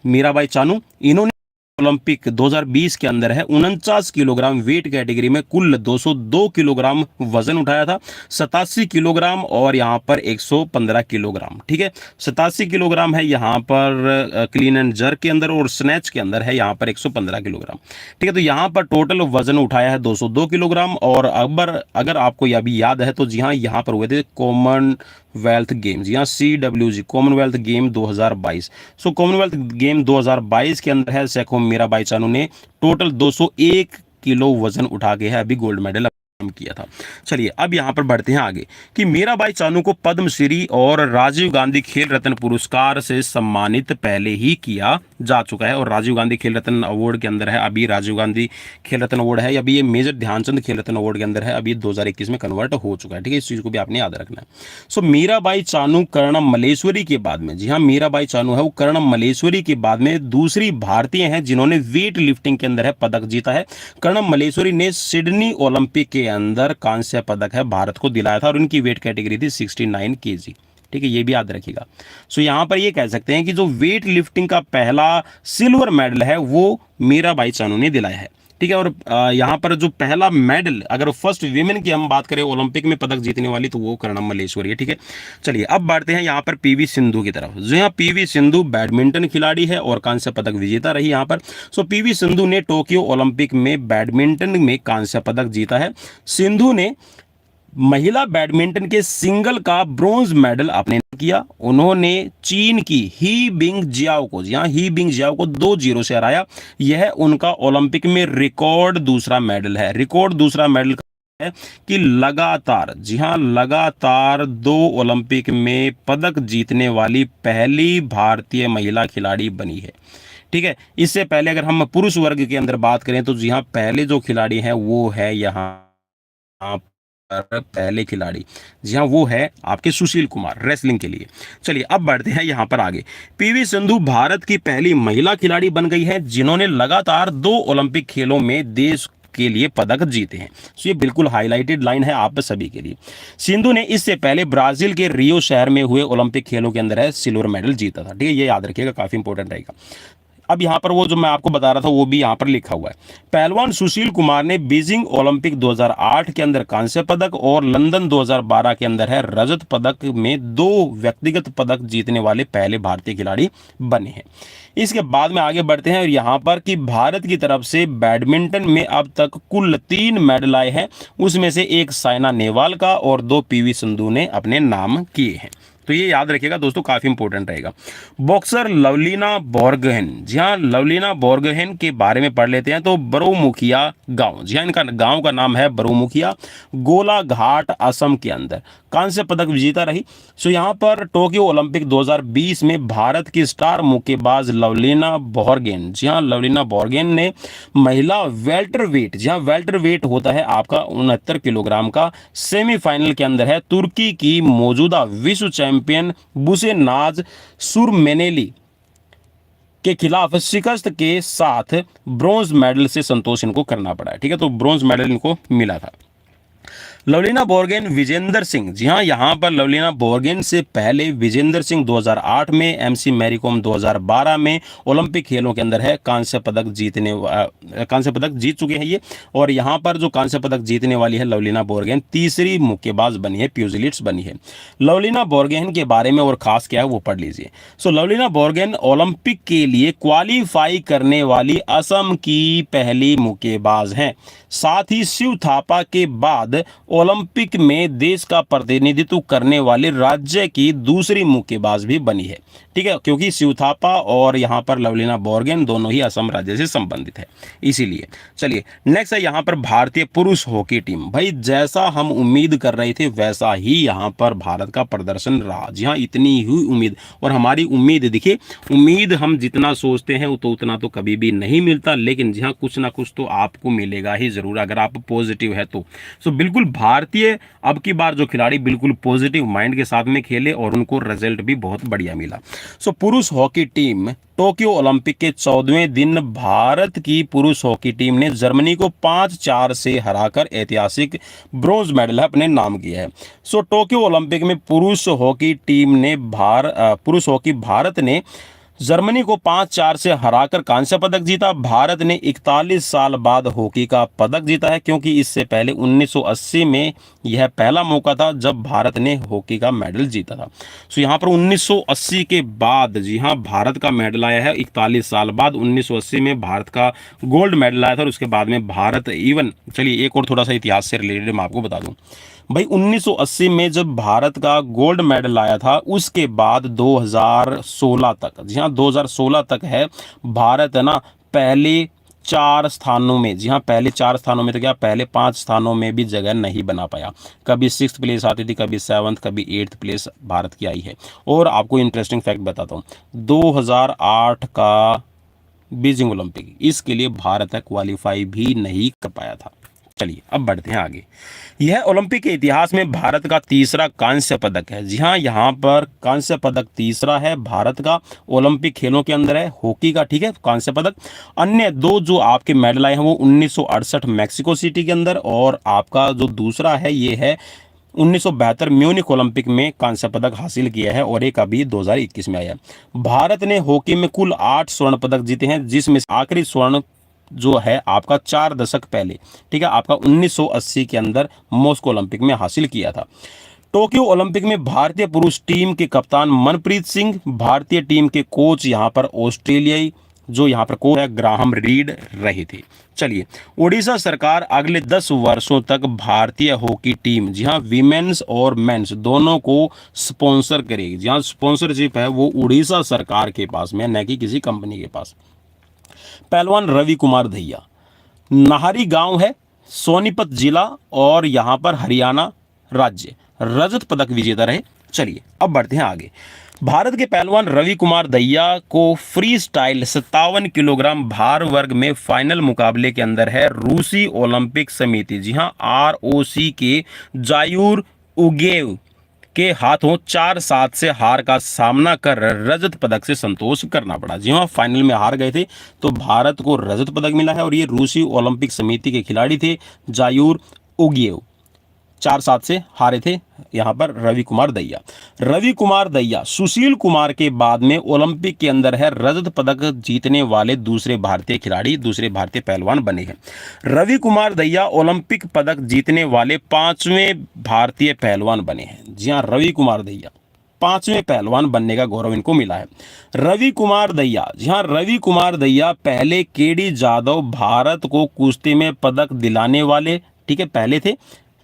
मीराबाई चानू, इन्होंने ओलंपिक 2020 के अंदर है 49 किलोग्राम वेट कैटेगरी में कुल 202 किलोग्राम वजन उठाया था। 87 किलोग्राम और यहाँ पर 115 किलोग्राम, ठीक है। 87 किलोग्राम है यहाँ पर क्लीन एंड जर्क के अंदर, और स्नैच के अंदर है यहाँ पर 115 किलोग्राम, ठीक है। तो यहाँ पर टोटल वजन उठाया है 202 किलोग्राम। और अगर आपको यह भी याद है तो जी हाँ, यहाँ पर हुए थे कॉमनवेल्थ गेम्स, यहाँ CWG कॉमनवेल्थ गेम 2022। सो कॉमनवेल्थ गेम 2022 के अंदर है सेखो मीराबाई चानू ने टोटल 201 किलो वजन उठा के है अभी गोल्ड मेडल किया था। चलिए अब यहां पर बढ़ते हैं आगे कि मीराबाई चानू को पद्मश्री और राजीव गांधी खेल रत्न पुरस्कार से सम्मानित पहले ही किया जा चुका है। और राजीव गांधी खेल रत्न अवार्ड के अंदर है अभी, राजीव गांधी खेल रत्न अवार्ड है अभी, ये मेजर ध्यानचंद खेल रत्न अवार्ड के अंदर है अभी, 2021 में कन्वर्ट हो चुका है, ठीक है। इस चीज को भी आपने याद रखना है। सो मीराबाई चानू कर्णम मल्लेश्वरी के बाद में, जी हाँ, मीराबाई चानू है वो कर्णम मल्लेश्वरी के बाद में दूसरी भारतीय है जिन्होंने वेट लिफ्टिंग के अंदर है पदक जीता है। कर्णम मल्लेश्वरी ने सिडनी ओलंपिक के अंदर कांस्य पदक है भारत को दिलाया था और उनकी वेट कैटेगरी थी 69 केजी, ठीक है, ये भी याद रखिएगा। सो यहां पर ये कह सकते हैं कि जो वेट लिफ्टिंग का पहला सिल्वर मेडल है वो मीराबाई चानू ने दिलाया है, ठीक है। और यहां पर जो पहला मेडल, अगर फर्स्ट वीमेन की हम बात करें ओलंपिक में पदक जीतने वाली, तो वो कर्णम मल्लेश्वरी है, ठीक है। चलिए अब बढ़ते हैं यहां पर पीवी सिंधु की तरफ। जो यहाँ पीवी सिंधु बैडमिंटन खिलाड़ी है और कांस्य पदक विजेता रही यहां पर। सो पीवी सिंधु ने टोक्यो ओलंपिक में बैडमिंटन में कांस्य पदक जीता है। सिंधु ने महिला बैडमिंटन के सिंगल का ब्रॉन्ज मेडल अपने किया। उन्होंने चीन की ही बिंग जियाओ को, जी हाँ, ही बिंग जियाओ को 2-0 से हराया। यह उनका ओलंपिक में रिकॉर्ड दूसरा मेडल है। रिकॉर्ड दूसरा मेडल है कि लगातार, जी हाँ, लगातार 2 ओलंपिक में पदक जीतने वाली पहली भारतीय महिला खिलाड़ी बनी है, ठीक है। इससे पहले अगर हम पुरुष वर्ग के अंदर बात करें तो जी हाँ, पहले जो खिलाड़ी हैं वो है यहाँ पहले खिलाड़ी, जी हाँ, वो है आपके सुशील कुमार रेसलिंग के लिए। चलिए अब बढ़ते हैं यहां पर आगे। पीवी सिंधु भारत की पहली महिला खिलाड़ी बन गई है जिन्होंने लगातार 2 ओलंपिक खेलों में देश के लिए पदक जीते हैं। तो ये बिल्कुल हाईलाइटेड लाइन है आप सभी के लिए। सिंधु ने इससे पहले ब्राजील के रियो शहर में हुए ओलंपिक खेलों के अंदर है सिल्वर मेडल जीता था, ठीक है, ये याद रखिएगा, काफी इंपॉर्टेंट रहेगा। अब यहां पर वो जो मैं आपको बता रहा था वो भी यहां पर लिखा हुआ है। पहलवान सुशील कुमार ने बीजिंग ओलंपिक 2008 के अंदर कांस्य पदक और लंदन 2012 के अंदर है रजत पदक में 2 व्यक्तिगत पदक जीतने वाले पहले भारतीय खिलाड़ी बने हैं। इसके बाद में आगे बढ़ते हैं और यहां पर कि भारत की तरफ से बैडमिंटन में अब तक कुल 3 मेडल आए हैं, उसमें से एक साइना नेहवाल का और 2 पीवी सिंधु ने अपने नाम किए हैं। तो ये याद रखिएगा दोस्तों, काफी इंपॉर्टेंट रहेगा। बॉक्सर लवलीना बोर्गोहेन, जी हाँ, लवलीना बोर्गोहेन के बारे में पढ़ लेते हैं। तो बरोमुखिया गांव, जी हाँ, इनका गांव का नाम है बरोमुखिया, गोलाघाट असम के अंदर कांस्य पदक विजेता रही। सो यहाँ पर टोक्यो ओलंपिक 2020 में भारत की स्टार मुक्केबाज लवलीना बोर्गोहेन, जी हाँ, लवलीना बोर्गोहेन ने महिला वेल्टरवेट, जी हाँ, वेल्टरवेट होता है आपका 69 किलोग्राम का, सेमीफाइनल के अंदर है तुर्की की मौजूदा विश्व चैंपियन बुसेनाज सुरमेनेली के खिलाफ शिकस्त के साथ ब्रॉन्ज मेडल से संतोष इनको करना पड़ा है, ठीक है। तो ब्रॉन्ज मेडल इनको मिला था। लवलीना बोर्गोहेन विजेंदर सिंह, जी हाँ, यहां पर लवलीना बोर्गोहेन से पहले विजेंदर सिंह 2008 में, एमसी मैरीकॉम 2012 में ओलंपिक खेलों के अंदर है कांस्य पदक जीत चुके हैं ये। और यहां पर जो कांस्य पदक जीतने वाली है लवलीना बोर्गोहेन, तीसरी मुक्केबाज बनी है, प्यूजिलिस्ट बनी है। लवलीना बोर्गोहेन के बारे में और खास क्या है वो पढ़ लीजिए। सो लवलीना बोर्गोहेन ओलंपिक के लिए क्वालिफाई करने वाली असम की पहली मुक्केबाज हैं। साथ ही शिव थापा के बाद ओलंपिक में देश का प्रतिनिधित्व करने वाले राज्य की दूसरी मुक्केबाज भी बनी है, ठीक है, क्योंकि शिव थापा और यहां पर लवलीना बोर्गोहेन दोनों ही असम राज्य से संबंधित है, इसीलिए। चलिए नेक्स्ट है यहां पर भारतीय पुरुष हॉकी टीम। भाई जैसा हम उम्मीद कर रहे थे वैसा ही यहां पर भारत का प्रदर्शन रहा, जी हाँ, इतनी ही उम्मीद। और हमारी उम्मीद देखिए, उम्मीद हम जितना सोचते हैं तो उतना तो कभी भी नहीं मिलता, लेकिन जी हाँ, कुछ ना कुछ तो आपको मिलेगा ही जरूर अगर आप पॉजिटिव है तो। सो बिल्कुल भारतीय अब की बार जो खिलाड़ी बिल्कुल पॉजिटिव माइंड के साथ में खेले और उनको रिजल्ट भी बहुत बढ़िया मिला। सो पुरुष हॉकी टीम टोक्यो ओलंपिक के 14वें दिन भारत की पुरुष हॉकी टीम ने जर्मनी को 5-4 से हराकर ऐतिहासिक ब्रॉन्ज मेडल अपने नाम किया है। सो टोक्यो ओलंपिक में पुरुष हॉकी भारत ने जर्मनी को 5-4 से हराकर कांस्य पदक जीता। भारत ने 41 साल बाद हॉकी का पदक जीता है, क्योंकि इससे पहले 1980 में यह पहला मौका था जब भारत ने हॉकी का मेडल जीता था। सो यहाँ पर 1980 के बाद, जी हाँ, भारत का मेडल आया है 41 साल बाद। 1980 में भारत का गोल्ड मेडल आया था और उसके बाद में भारत इवन, चलिए एक और थोड़ा सा इतिहास से रिलेटेड मैं आपको बता दूं भाई। 1980 में जब भारत का गोल्ड मेडल आया था, उसके बाद 2016 तक, जी हाँ 2016 तक है, भारत है ना पहले 4 स्थानों में, जी हाँ पहले 4 स्थानों में तो क्या, पहले 5 स्थानों में भी जगह नहीं बना पाया। कभी 6th प्लेस आती थी, कभी 7th, कभी 8th प्लेस भारत की आई है। और आपको इंटरेस्टिंग फैक्ट बताता हूँ, 2008 का बीजिंग ओलंपिक, इसके लिए भारत क्वालिफाई भी नहीं कर पाया था। चलिए अब बढ़ते हैं आगे। यह ओलंपिक के इतिहास में भारत का तीसरा कांस्य पदक है। जी हाँ, यहाँ पर कांस्य पदक तीसरा है भारत का, ओलंपिक खेलों के अंदर है हॉकी का, ठीक है, कांस्य पदक। अन्य 2 जो आपके मेडल आए हैं वो 1968 मैक्सिको सिटी के अंदर, और आपका जो दूसरा है ये है 1972 म्यूनिख ओलंपिक में कांस्य पदक हासिल किया है, और एक अभी 2021 में आया है। भारत ने हॉकी में कुल 8 स्वर्ण पदक जीते हैं, जिसमें आखिरी स्वर्ण जो है आपका 4 दशक पहले, ठीक है, आपका 1980 के अंदर मॉस्को ओलंपिक में हासिल किया था। टोक्यो ओलंपिक में भारतीय पुरुष टीम के कप्तान मनप्रीत सिंह, भारतीय टीम के कोच यहाँ पर ऑस्ट्रेलियाई जो यहाँ पर कोच है ग्राहम रीड रहे थे। चलिए, ओडिशा सरकार अगले 10 वर्षों तक भारतीय हॉकी टीम, जी हाँ वीमेन्स और मेंस दोनों को स्पॉन्सर करेगी। जी हाँ, स्पॉन्सरशिप है वो उड़ीसा सरकार के पास में, न कि किसी कंपनी के पास। पहलवान रवि कुमार दहिया, नाहरी गांव है, सोनीपत जिला और यहां पर हरियाणा राज्य, रजत पदक विजेता रहे। चलिए अब बढ़ते हैं आगे। भारत के पहलवान रवि कुमार दहिया को फ्री स्टाइल 57 किलोग्राम भार वर्ग में फाइनल मुकाबले के अंदर है रूसी ओलंपिक समिति, जी हां ROC के जायूर उगेव के हाथों 4-7 से हार का सामना कर रजत पदक से संतोष करना पड़ा। जी हाँ, फाइनल में हार गए थे तो भारत को रजत पदक मिला है, और ये रूसी ओलंपिक समिति के खिलाड़ी थे जायूर उगेव, 4-7 से हारे थे यहाँ पर रवि कुमार दहिया। रवि कुमार दहिया सुशील कुमार के बाद में ओलंपिक के अंदर है रजत पदक जीतने वाले दूसरे भारतीय खिलाड़ी, दूसरे भारतीय पहलवान बने हैं। रवि कुमार दहिया ओलंपिक पदक जीतने वाले 5वें भारतीय पहलवान बने हैं। जी हाँ, रवि कुमार दहिया 5वें पहलवान बनने का गौरव इनको मिला है। रवि कुमार दहिया, जी हाँ रवि कुमार दहिया पहले केडी जाधव भारत को कुश्ती में पदक दिलाने वाले, ठीक है, पहले थे,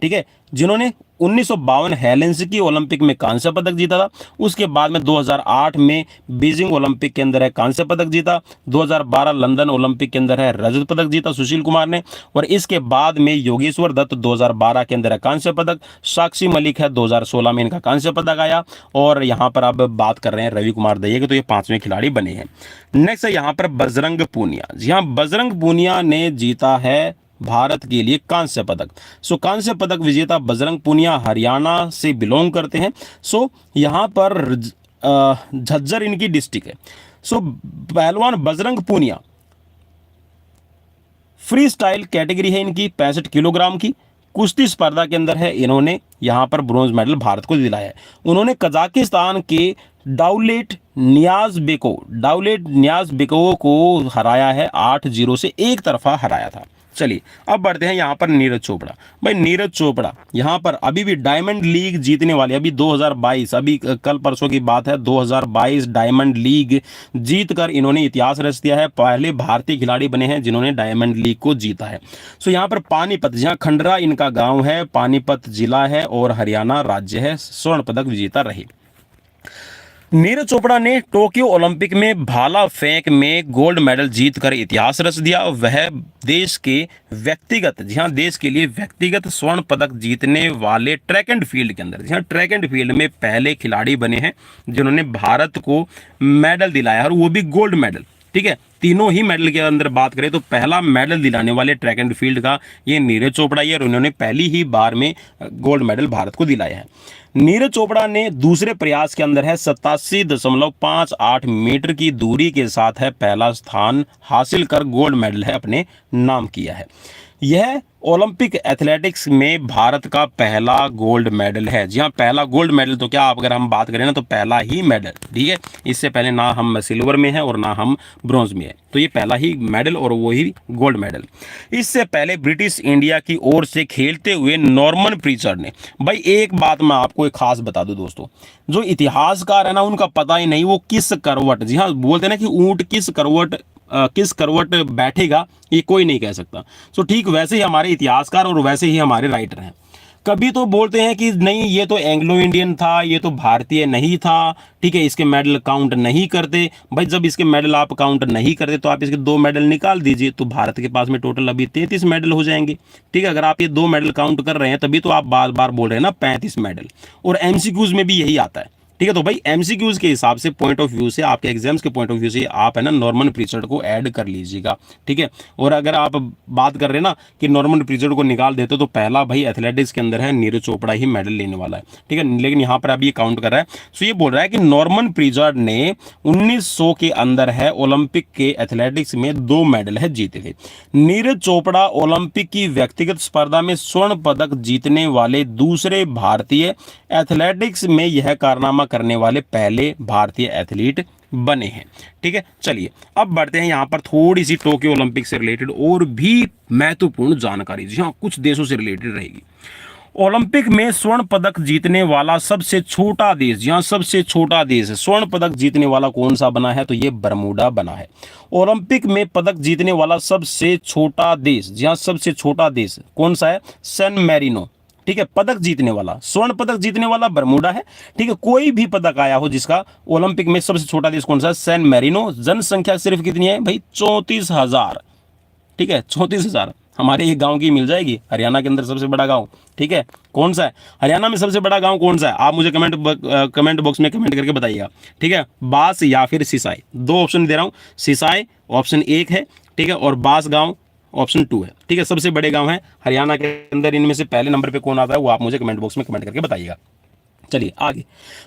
ठीक है, जिन्होंने 1952 हेलेंसिकी ओलंपिक में कांस्य पदक जीता था। उसके बाद में 2008 में बीजिंग ओलंपिक के अंदर है कांस्य पदक जीता। 2012 लंदन ओलंपिक के अंदर है रजत पदक जीता सुशील कुमार ने, और इसके बाद में योगेश्वर दत्त 2012 के अंदर है कांस्य पदक। साक्षी मलिक है 2016 में इनका कांस्य पदक आया, और यहाँ पर अब बात कर रहे हैं रवि कुमार दहिया के, तो ये 5वें खिलाड़ी बने हैं। नेक्स्ट है यहाँ पर बजरंग पूनिया। जी हाँ, बजरंग पूनिया ने जीता है भारत के लिए कांस्य पदक। सो कांस्य पदक विजेता बजरंग पूनिया हरियाणा से बिलोंग करते हैं। सो यहाँ पर झज्जर इनकी डिस्ट्रिक्ट है। सो पहलवान Bajrang Punia, freestyle category है इनकी 65 किलोग्राम की, कुश्ती स्पर्धा के अंदर है इन्होंने यहाँ पर ब्रॉन्ज मेडल भारत को दिलाया है। उन्होंने कजाकिस्तान के डाउलेट नियाज़बेकोव को हराया है, 8-0 से एक तरफा हराया था। चलिए अब बढ़ते हैं यहाँ पर नीरज चोपड़ा। भाई नीरज चोपड़ा यहाँ पर अभी भी डायमंड लीग जीतने वाले, अभी 2022, अभी कल परसों की बात है, 2022 डायमंड लीग जीतकर इन्होंने इतिहास रच दिया है। पहले भारतीय खिलाड़ी बने हैं जिन्होंने डायमंड लीग को जीता है। सो यहाँ पर पानीपत, जहाँ खंडरा इनका गाँव है, पानीपत जिला है और हरियाणा राज्य है, स्वर्ण पदक विजेता रहे। नीरज चोपड़ा ने टोक्यो ओलंपिक में भाला फेंक में गोल्ड मेडल जीतकर इतिहास रच दिया। वह देश के व्यक्तिगत, जी हाँ देश के लिए व्यक्तिगत स्वर्ण पदक जीतने वाले ट्रैक एंड फील्ड के अंदर, जी हाँ ट्रैक एंड फील्ड में पहले खिलाड़ी बने हैं जिन्होंने भारत को मेडल दिलाया, और वो भी गोल्ड मेडल, ठीक है, तीनों ही मेडल के अंदर बात करें तो पहला मेडल दिलाने वाले ट्रैक एंड फील्ड का ये नीरज चोपड़ा ही है और उन्होंने पहली ही बार में गोल्ड मेडल भारत को दिलाया है। नीरज चोपड़ा ने दूसरे प्रयास के अंदर है 87.58 मीटर की दूरी के साथ है पहला स्थान हासिल कर गोल्ड मेडल है अपने नाम किया है। यह ओलंपिक एथलेटिक्स में भारत का पहला गोल्ड मेडल है। जी हाँ, पहला गोल्ड मेडल। तो क्या अगर हम बात करें ना तो पहला ही मेडल, ठीक है। इससे पहले ना हम सिल्वर में हैं और ना हम ब्रॉन्ज में है, तो ये पहला ही मेडल और वही गोल्ड मेडल। इससे पहले ब्रिटिश इंडिया की ओर से खेलते हुए नॉर्मन प्रीचर्ड ने, भाई एक बात मैं आपको एक खास बता दूं दोस्तों, जो इतिहासकार है ना उनका पता ही नहीं वो किस करवट, जी हाँ बोलते हैं ना कि ऊंट किस करवट बैठेगा ये कोई नहीं कह सकता। सो ठीक वैसे ही हमारे इतिहासकार और वैसे ही हमारे राइटर हैं। कभी तो बोलते हैं कि नहीं ये तो एंग्लो इंडियन था, ये तो भारतीय नहीं था, ठीक है, इसके मेडल काउंट नहीं करते। भाई जब इसके मेडल आप काउंट नहीं करते तो आप इसके 2 मेडल निकाल दीजिए, तो भारत के पास में टोटल अभी 33 मेडल हो जाएंगे, ठीक है। अगर आप ये 2 मेडल काउंट कर रहे हैं तभी तो आप बार बार बोल रहे हैं ना 35 मेडल, और एमसीक्यूज में भी यही आता है, ठीक है। तो भाई एमसीक्यूज के हिसाब से, पॉइंट ऑफ व्यू से, आपके एग्जाम्स के पॉइंट ऑफ व्यू से आप है ना नॉर्मन प्रीचर्ड को ऐड कर लीजिएगा, ठीक है। और अगर आप बात कर रहे हैं ना कि नॉर्मन प्रीचर्ड को निकाल देते तो पहला भाई एथलेटिक्स के अंदर है नीरज चोपड़ा ही मेडल लेने वाला है, ठीक है। लेकिन यहाँ पर अभी ये काउंट कर रहा है, सो ये बोल रहा है कि नॉर्मन प्रीचर्ड ने 1900 के अंदर है ओलंपिक के एथलेटिक्स में 2 मेडल है जीते थे। नीरज चोपड़ा ओलंपिक की व्यक्तिगत स्पर्धा में स्वर्ण पदक जीतने वाले दूसरे भारतीय, एथलेटिक्स में यह कारनामा करने वाले पहले भारतीय एथलीट बने हैं, ठीक है। चलिए अब बढ़ते हैं यहाँ पर थोड़ी सी टोक्यो ओलंपिक से रिलेटेड और भी महत्वपूर्ण जानकारी, जी हाँ कुछ देशों से रिलेटेड रहेगी। ओलंपिक में स्वर्ण पदक जीतने वाला सबसे छोटा देश, जी हाँ सबसे छोटा देश स्वर्ण पदक जीतने वाला कौन सा बना है, तो ये बरमूडा बना है। ओलंपिक में पदक जीतने वाला सबसे छोटा देश, जी हाँ सबसे छोटा देश कौन सा है, सैन मैरिनो, ठीक है। पदक जीतने वाला, स्वर्ण पदक जीतने वाला बरमूडा है, ठीक है। कोई भी पदक आया हो जिसका, ओलंपिक में सबसे छोटा देश कौन सा है, सैन मैरिनो। जनसंख्या सिर्फ कितनी है भाई, 34,000, ठीक है 34,000। हमारे एक गांव की मिल जाएगी, हरियाणा के अंदर सबसे बड़ा गांव, ठीक है। कौन सा है हरियाणा में सबसे बड़ा गांव, कौन सा है आप मुझे कमेंट बॉक्स में कमेंट करके बताइएगा, ठीक है। बास या फिर सिसाई, 2 ऑप्शन दे रहा हूं, सिसाई ऑप्शन 1 है, ठीक है, और बास गांव ऑप्शन 2 है, ठीक है। सबसे बड़े गांव हैं हरियाणा के अंदर, इनमें से पहले नंबर पे कौन आता है वो आप मुझे कमेंट बॉक्स में कमेंट करके बताइएगा। चलिए आगे,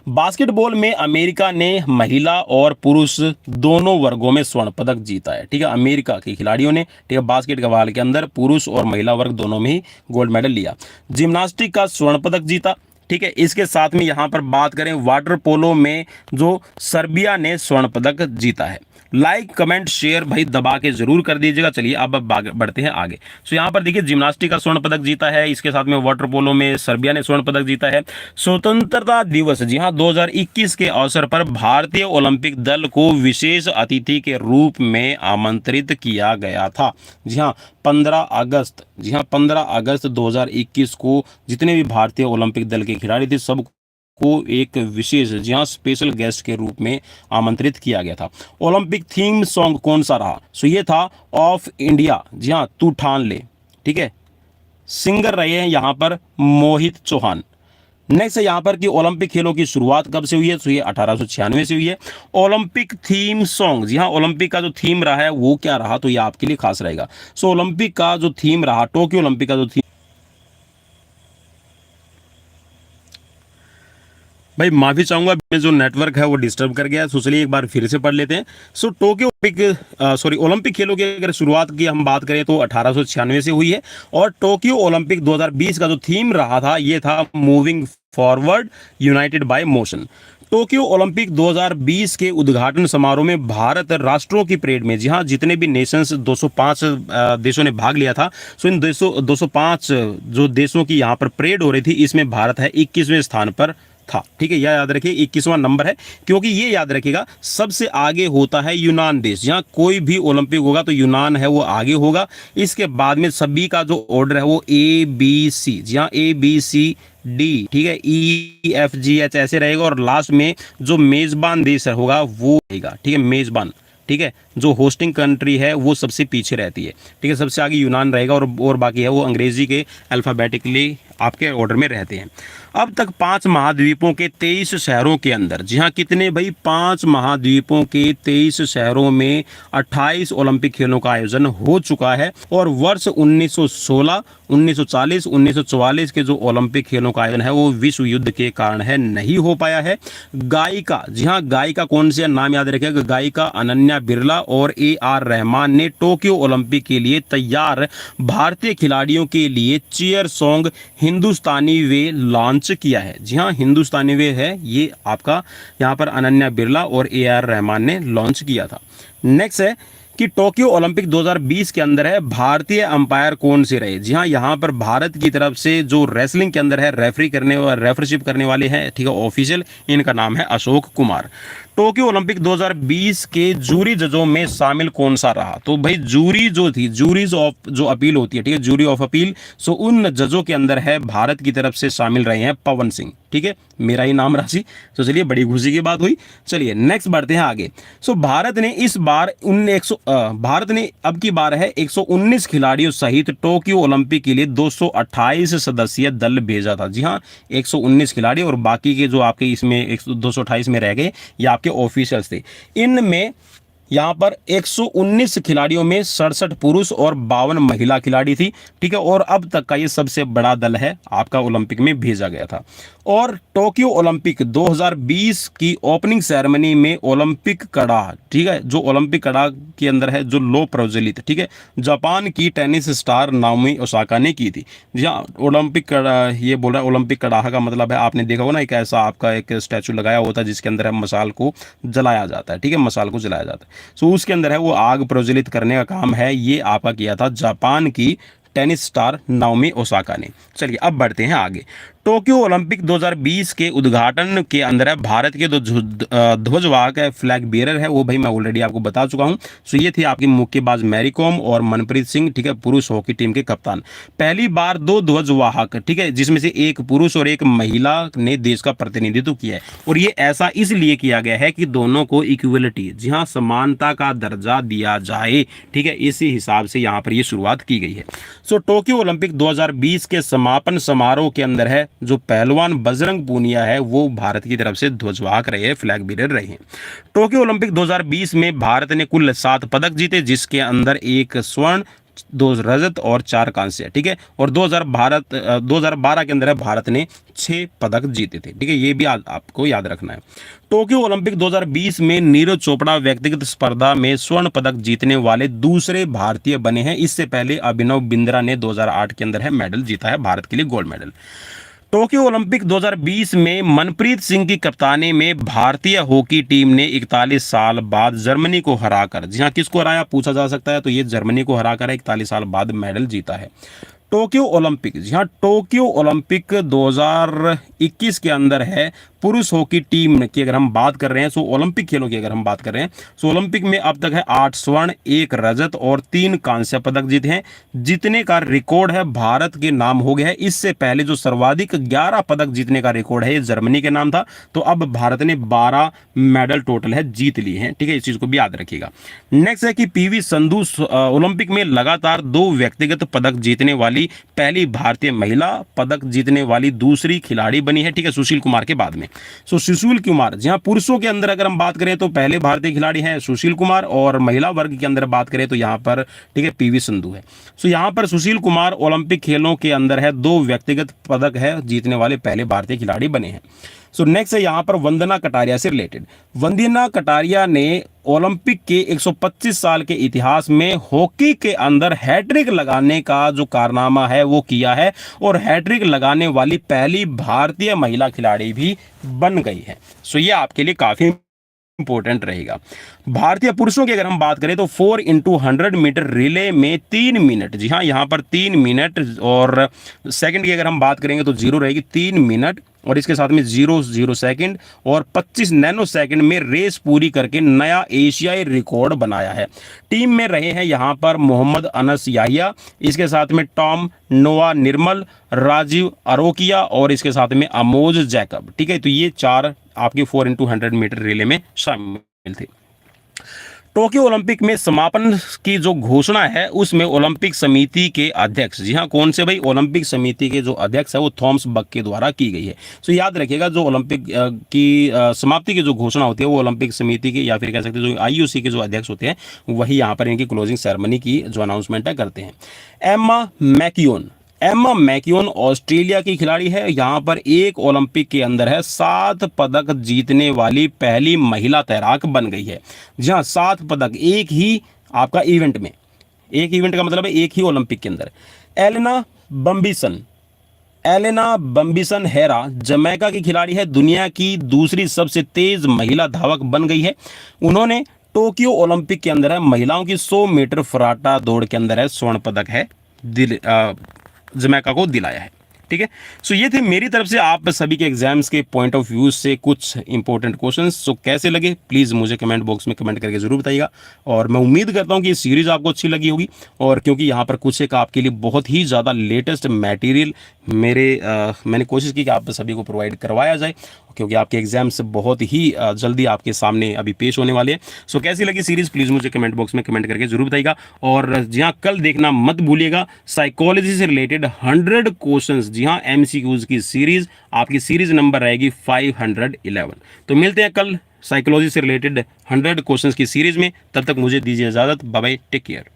बास्केटबॉल में अमेरिका ने महिला और पुरुष दोनों वर्गों में स्वर्ण पदक जीता है, ठीक है। अमेरिका के खिलाड़ियों ने, ठीक है, बास्केटबॉल के अंदर पुरुष और महिला वर्ग दोनों में ही गोल्ड मेडल लिया। जिम्नास्टिक का स्वर्ण पदक जीता, ठीक है। इसके साथ में यहां पर बात करें वाटर पोलो में जो सर्बिया ने स्वर्ण पदक जीता है। लाइक कमेंट शेयर भाई दबा के जरूर कर दीजिएगा। चलिए अब बढ़ते हैं आगे। सो यहाँ पर देखिए जिम्नास्टिक का स्वर्ण पदक जीता है, इसके साथ में वाटर पोलो में सर्बिया ने स्वर्ण पदक जीता है। स्वतंत्रता दिवस, जी हाँ 2021 के अवसर पर भारतीय ओलंपिक दल को विशेष अतिथि के रूप में आमंत्रित किया गया था। जी हाँ 15 अगस्त, जी हाँ 15 अगस्त 2021 को जितने भी भारतीय ओलंपिक दल के खिलाड़ी थे सब को एक विशेष, जी हाँ स्पेशल गेस्ट के रूप में आमंत्रित किया गया था। ओलंपिक थीम सॉन्ग कौन सा रहा, सो ये था ऑफ इंडिया, जी हाँ तू ठान ले, ठीक है। सिंगर रहे हैं यहाँ पर मोहित चौहान। नेक्स्ट है यहाँ पर कि ओलंपिक खेलों की शुरुआत कब से हुई है, तो ये 1896 से हुई है। ओलंपिक थीम सॉन्ग, जी हाँ ओलंपिक का जो थीम रहा है वो क्या रहा, तो ये आपके लिए खास रहेगा। सो ओलंपिक का जो थीम रहा, टोक्यो ओलंपिक का जो थीम, भाई माफी चाहूंगा मैं जो नेटवर्क है वो डिस्टर्ब कर गया, तो चलिए एक बार फिर से पढ़ लेते हैं। सो टोक्यो ओलंपिक खेलों की अगर शुरुआत की हम बात करें तो 1896 से हुई है। और टोक्यो ओलंपिक 2020 का जो थीम रहा था ये था moving forward United bye motion. Tokyo Olympic 2020 के उद्घाटन समारोह में भारत राष्ट्रों की परेड में, जी हाँ जितने भी नेशंस 205 देशों ने भाग लिया था, सो इन 205 जो देशों की यहाँ पर परेड हो रही थी इसमें भारत है 21वें स्थान पर था, ठीक है। यह याद रखिए 21वां नंबर है, क्योंकि ये याद रखिएगा सबसे आगे होता है यूनान देश। जहाँ कोई भी ओलंपिक होगा तो यूनान है वो आगे होगा। इसके बाद में सभी का जो ऑर्डर है वो ABC, जी हाँ ABCD, ठीक है EFGH ऐसे रहेगा। और लास्ट में जो मेजबान देश होगा वो रहेगा, ठीक है मेजबान, ठीक है। जो होस्टिंग कंट्री है वो सबसे पीछे रहती है, ठीक है। सबसे आगे यूनान रहेगा और बाकी है वो अंग्रेजी के अल्फ़ाबेटिकली आपके ऑर्डर में रहते हैं। अब तक 5 महाद्वीपों के 23 शहरों के अंदर, जी हाँ कितने भाई, 5 महाद्वीपों के 23 शहरों में 28 ओलंपिक खेलों का आयोजन हो चुका है। और वर्ष 1916, 1940, 1944 के जो ओलंपिक खेलों का आयोजन है वो विश्व युद्ध के कारण है नहीं हो पाया है। गायिका, जी हाँ गायिका कौन सी है, नाम याद रखिएगा, गायिका अनन्या बिरला और AR रहमान ने टोक्यो ओलंपिक के लिए तैयार भारतीय खिलाड़ियों के लिए चीयर सॉन्ग हिंदुस्तानी वे लॉन्च किया है। जी हाँ हिंदुस्तानी वे है ये आपका, यहाँ पर अनन्या बिरला और AR रहमान ने लॉन्च किया था। नेक्स्ट है कि टोक्यो ओलंपिक 2020 के अंदर है भारतीय अंपायर कौन से रहे। जी हाँ यहाँ पर भारत की तरफ से जो रेसलिंग के अंदर है रेफरी करने और रेफरशिप करने वाले हैं, ठीक है, ऑफिशियल, इनका नाम है अशोक कुमार। टोक्यो ओलंपिक 2020 के जूरी जजों में शामिल कौन सा रहा, तो भाई जूरी जो थी, जूरीज ऑफ जो अपील होती है, ठीक है, जूरी ऑफ अपील, सो उन जजों के अंदर है भारत की तरफ से शामिल रहे हैं पवन सिंह, ठीक है, मेरा ही नाम राशि। तो चलिए बड़ी खुशी की बात हुई। चलिए नेक्स्ट बढ़ते हैं आगे। सो भारत ने इस बार भारत ने अब की बार है 119 खिलाड़ियों सहित टोक्यो ओलंपिक के लिए 228 सदस्यीय दल भेजा था। जी हाँ 119 खिलाड़ी और बाकी के जो आपके इसमें 228 में रह गए ये आपके ऑफिशियल्स थे। इनमें यहाँ पर 119 खिलाड़ियों में 67 पुरुष और 52 महिला खिलाड़ी थी, ठीक है। और अब तक का ये सबसे बड़ा दल है आपका ओलंपिक में भेजा गया था। और टोक्यो ओलंपिक 2020 की ओपनिंग सेरेमनी में ओलंपिक कड़ा, ठीक है, जो ओलंपिक कड़ा के अंदर है जो लो प्रज्वलित, ठीक है, जापान की टेनिस स्टार नाओमी ओसाका ने की थी। जी हाँ ओलंपिक कड़ा, ये बोल रहा है ओलंपिक कड़ाहा का मतलब है आपने देखा होगा ना, एक ऐसा आपका एक स्टैचू लगाया होता है जिसके अंदर है मसाल को जलाया जाता है, ठीक है, मसाल को जलाया जाता है। सो उसके अंदर है वो आग प्रज्वलित करने का काम है, ये आपका किया था जापान की टेनिस स्टार नाओमी ओसाका ने। चलिए अब बढ़ते हैं आगे। टोक्यो ओलंपिक 2020 के उद्घाटन के अंदर है भारत के ध्वजवाहक है, फ्लैग बियरर है, वो भाई मैं ऑलरेडी आपको बता चुका हूं। सो ये थे आपकी मुक्केबाज मैरी कॉम और मनप्रीत सिंह, ठीक है, पुरुष हॉकी टीम के कप्तान। पहली बार 2 ध्वजवाहक, ठीक है, जिसमें से एक पुरुष और एक महिला ने देश का प्रतिनिधित्व किया है। और ये ऐसा इसलिए किया गया है कि दोनों को इक्वलिटी, जी हाँ समानता का दर्जा दिया जाए, ठीक है, इसी हिसाब से यहाँ पर ये शुरुआत की गई है। सो टोक्यो ओलंपिक 2020 के समापन समारोह के अंदर है जो पहलवान बजरंग पूनिया है वो भारत की तरफ से ध्वजवाहक रहे हैं, फ्लैग बीरर रहे हैं। टोक्यो ओलंपिक 2020 में भारत ने कुल 7 पदक जीते, जिसके अंदर 1 स्वर्ण, 2 रजत और 4 कांस्य, ठीक है। और 2012 के अंदर है भारत ने 6 पदक जीते थे, ठीक है, ये भी आपको याद रखना है। टोक्यो ओलंपिक 2020 में नीरज चोपड़ा व्यक्तिगत स्पर्धा में स्वर्ण पदक जीतने वाले दूसरे भारतीय बने हैं। इससे पहले अभिनव बिंद्रा ने 2008 के अंदर है मेडल जीता है भारत के लिए, गोल्ड मेडल। टोक्यो ओलंपिक 2020 में मनप्रीत सिंह की कप्तानी में भारतीय हॉकी टीम ने 41 साल बाद जर्मनी को हराकर, जी हाँ किसको हराया पूछा जा सकता है, तो ये जर्मनी को हराकर 41 साल बाद मेडल जीता है। टोक्यो ओलंपिक, जी हाँ टोक्यो ओलंपिक 2021 के अंदर है पुरुष हॉकी टीम की अगर हम बात कर रहे हैं, सो ओलंपिक खेलों की अगर हम बात कर रहे हैं, सो ओलंपिक में अब तक है 8 स्वर्ण, 1 रजत और 3 कांस्य पदक जीते हैं। जीतने का रिकॉर्ड है भारत के नाम हो गया है। इससे पहले जो सर्वाधिक 11 पदक जीतने का रिकॉर्ड है ये जर्मनी के नाम था। तो अब भारत ने 12 मेडल टोटल है जीत लिए हैं, ठीक है, इस चीज को भी याद रखिएगा। नेक्स्ट है कि PV संधू ओलंपिक में लगातार 2 व्यक्तिगत पदक जीतने वाली पहली भारतीय महिला, पदक जीतने वाली दूसरी खिलाड़ी बनी है, ठीक है, सुशील कुमार के बाद में। सो सुशील कुमार, जहां पुरुषों के अंदर अगर हम बात करें तो पहले भारतीय खिलाड़ी हैं सुशील कुमार, और महिला वर्ग के अंदर बात करें तो यहां पर, ठीक है, PV संधू है। सो यहां पर सुशील कुमार ओलंपिक खेलों के अंदर है 2 व्यक्तिगत पदक है जीतने वाले पहले भारतीय खिलाड़ी बने हैं। सो नेक्स्ट है यहां पर वंदना कटारिया से रिलेटेड। वंदना कटारिया ने ओलंपिक के 125 साल के इतिहास में हॉकी के अंदर हैट्रिक लगाने का जो कारनामा है वो किया है, और हैट्रिक लगाने वाली पहली भारतीय महिला खिलाड़ी भी बन गई है। सो ये आपके लिए काफी इंपॉर्टेंट रहेगा। भारतीय पुरुषों की अगर हम बात करें तो 4x100 मीटर रिले में 3 मिनट, जी हाँ यहाँ पर 3 मिनट, और सेकंड की अगर हम बात करेंगे तो 0 रहेगी, 3 मिनट और इसके साथ में 0 सेकंड और 25 नैनो सेकंड में रेस पूरी करके नया एशियाई रिकॉर्ड बनाया है। टीम में रहे हैं यहाँ पर मोहम्मद अनस याहिया, इसके साथ में टॉम नोआ निर्मल, राजीव अरोकिया और इसके साथ में अमोज जैकब, ठीक है। तो ये 4 आपके 4x100 मीटर रिले में शामिल थे। टोक्यो ओलंपिक में समापन की जो घोषणा है उसमें ओलंपिक समिति के अध्यक्ष, जी हाँ कौन से भाई, ओलंपिक समिति के जो अध्यक्ष है वो थॉमस बक के द्वारा की गई है। तो याद रखिएगा जो ओलंपिक की समाप्ति की जो घोषणा होती है वो ओलंपिक समिति की या फिर कह सकते हैं जो आईओसी के जो अध्यक्ष होते हैं वही यहाँ पर इनकी क्लोजिंग सेरेमनी की जो अनाउंसमेंट है करते हैं। एम्मा मैक्यून ऑस्ट्रेलिया की खिलाड़ी है, यहाँ पर एक ओलंपिक के अंदर है 7 पदक जीतने वाली पहली महिला तैराक बन गई है। जहाँ 7 पदक एक ही आपका इवेंट में, एक इवेंट का मतलब है एक ही ओलंपिक के अंदर। एलेना बम्बिसन हेरा जमैका की खिलाड़ी है, दुनिया की दूसरी सबसे तेज महिला धावक बन गई है। उन्होंने टोक्यो ओलंपिक के अंदर है महिलाओं की 100 मीटर फराटा दौड़ के अंदर है स्वर्ण पदक है जमैका को दिलाया है। ठीक है, सो ये थे मेरी तरफ से आप सभी के एग्जाम्स के पॉइंट ऑफ व्यू से कुछ इंपॉर्टेंट क्वेश्चंस। सो कैसे लगे प्लीज़ मुझे कमेंट बॉक्स में कमेंट करके जरूर बताइएगा। और मैं उम्मीद करता हूँ कि ये सीरीज़ आपको अच्छी लगी होगी, और क्योंकि यहाँ पर कुछ एक आपके लिए बहुत ही ज़्यादा लेटेस्ट मटेरियल मैंने कोशिश की कि आप सभी को प्रोवाइड करवाया जाए, क्योंकि आपके एग्जाम्स बहुत ही जल्दी आपके सामने अभी पेश होने वाले हैं। सो कैसी लगी सीरीज़ प्लीज़ मुझे कमेंट बॉक्स में कमेंट करके जरूर बताइएगा। और जी हाँ, कल देखना मत भूलिएगा साइकोलॉजी से रिलेटेड 100 क्वेश्चंस, जी हाँ एमसीक्यूज की सीरीज़, आपकी सीरीज़ नंबर रहेगी 511। तो मिलते हैं कल साइकोलॉजी से रिलेटेड 100 क्वेश्चंस की सीरीज़ में, तब तक मुझे दीजिए इजाज़त, बाय बाय, टेक केयर।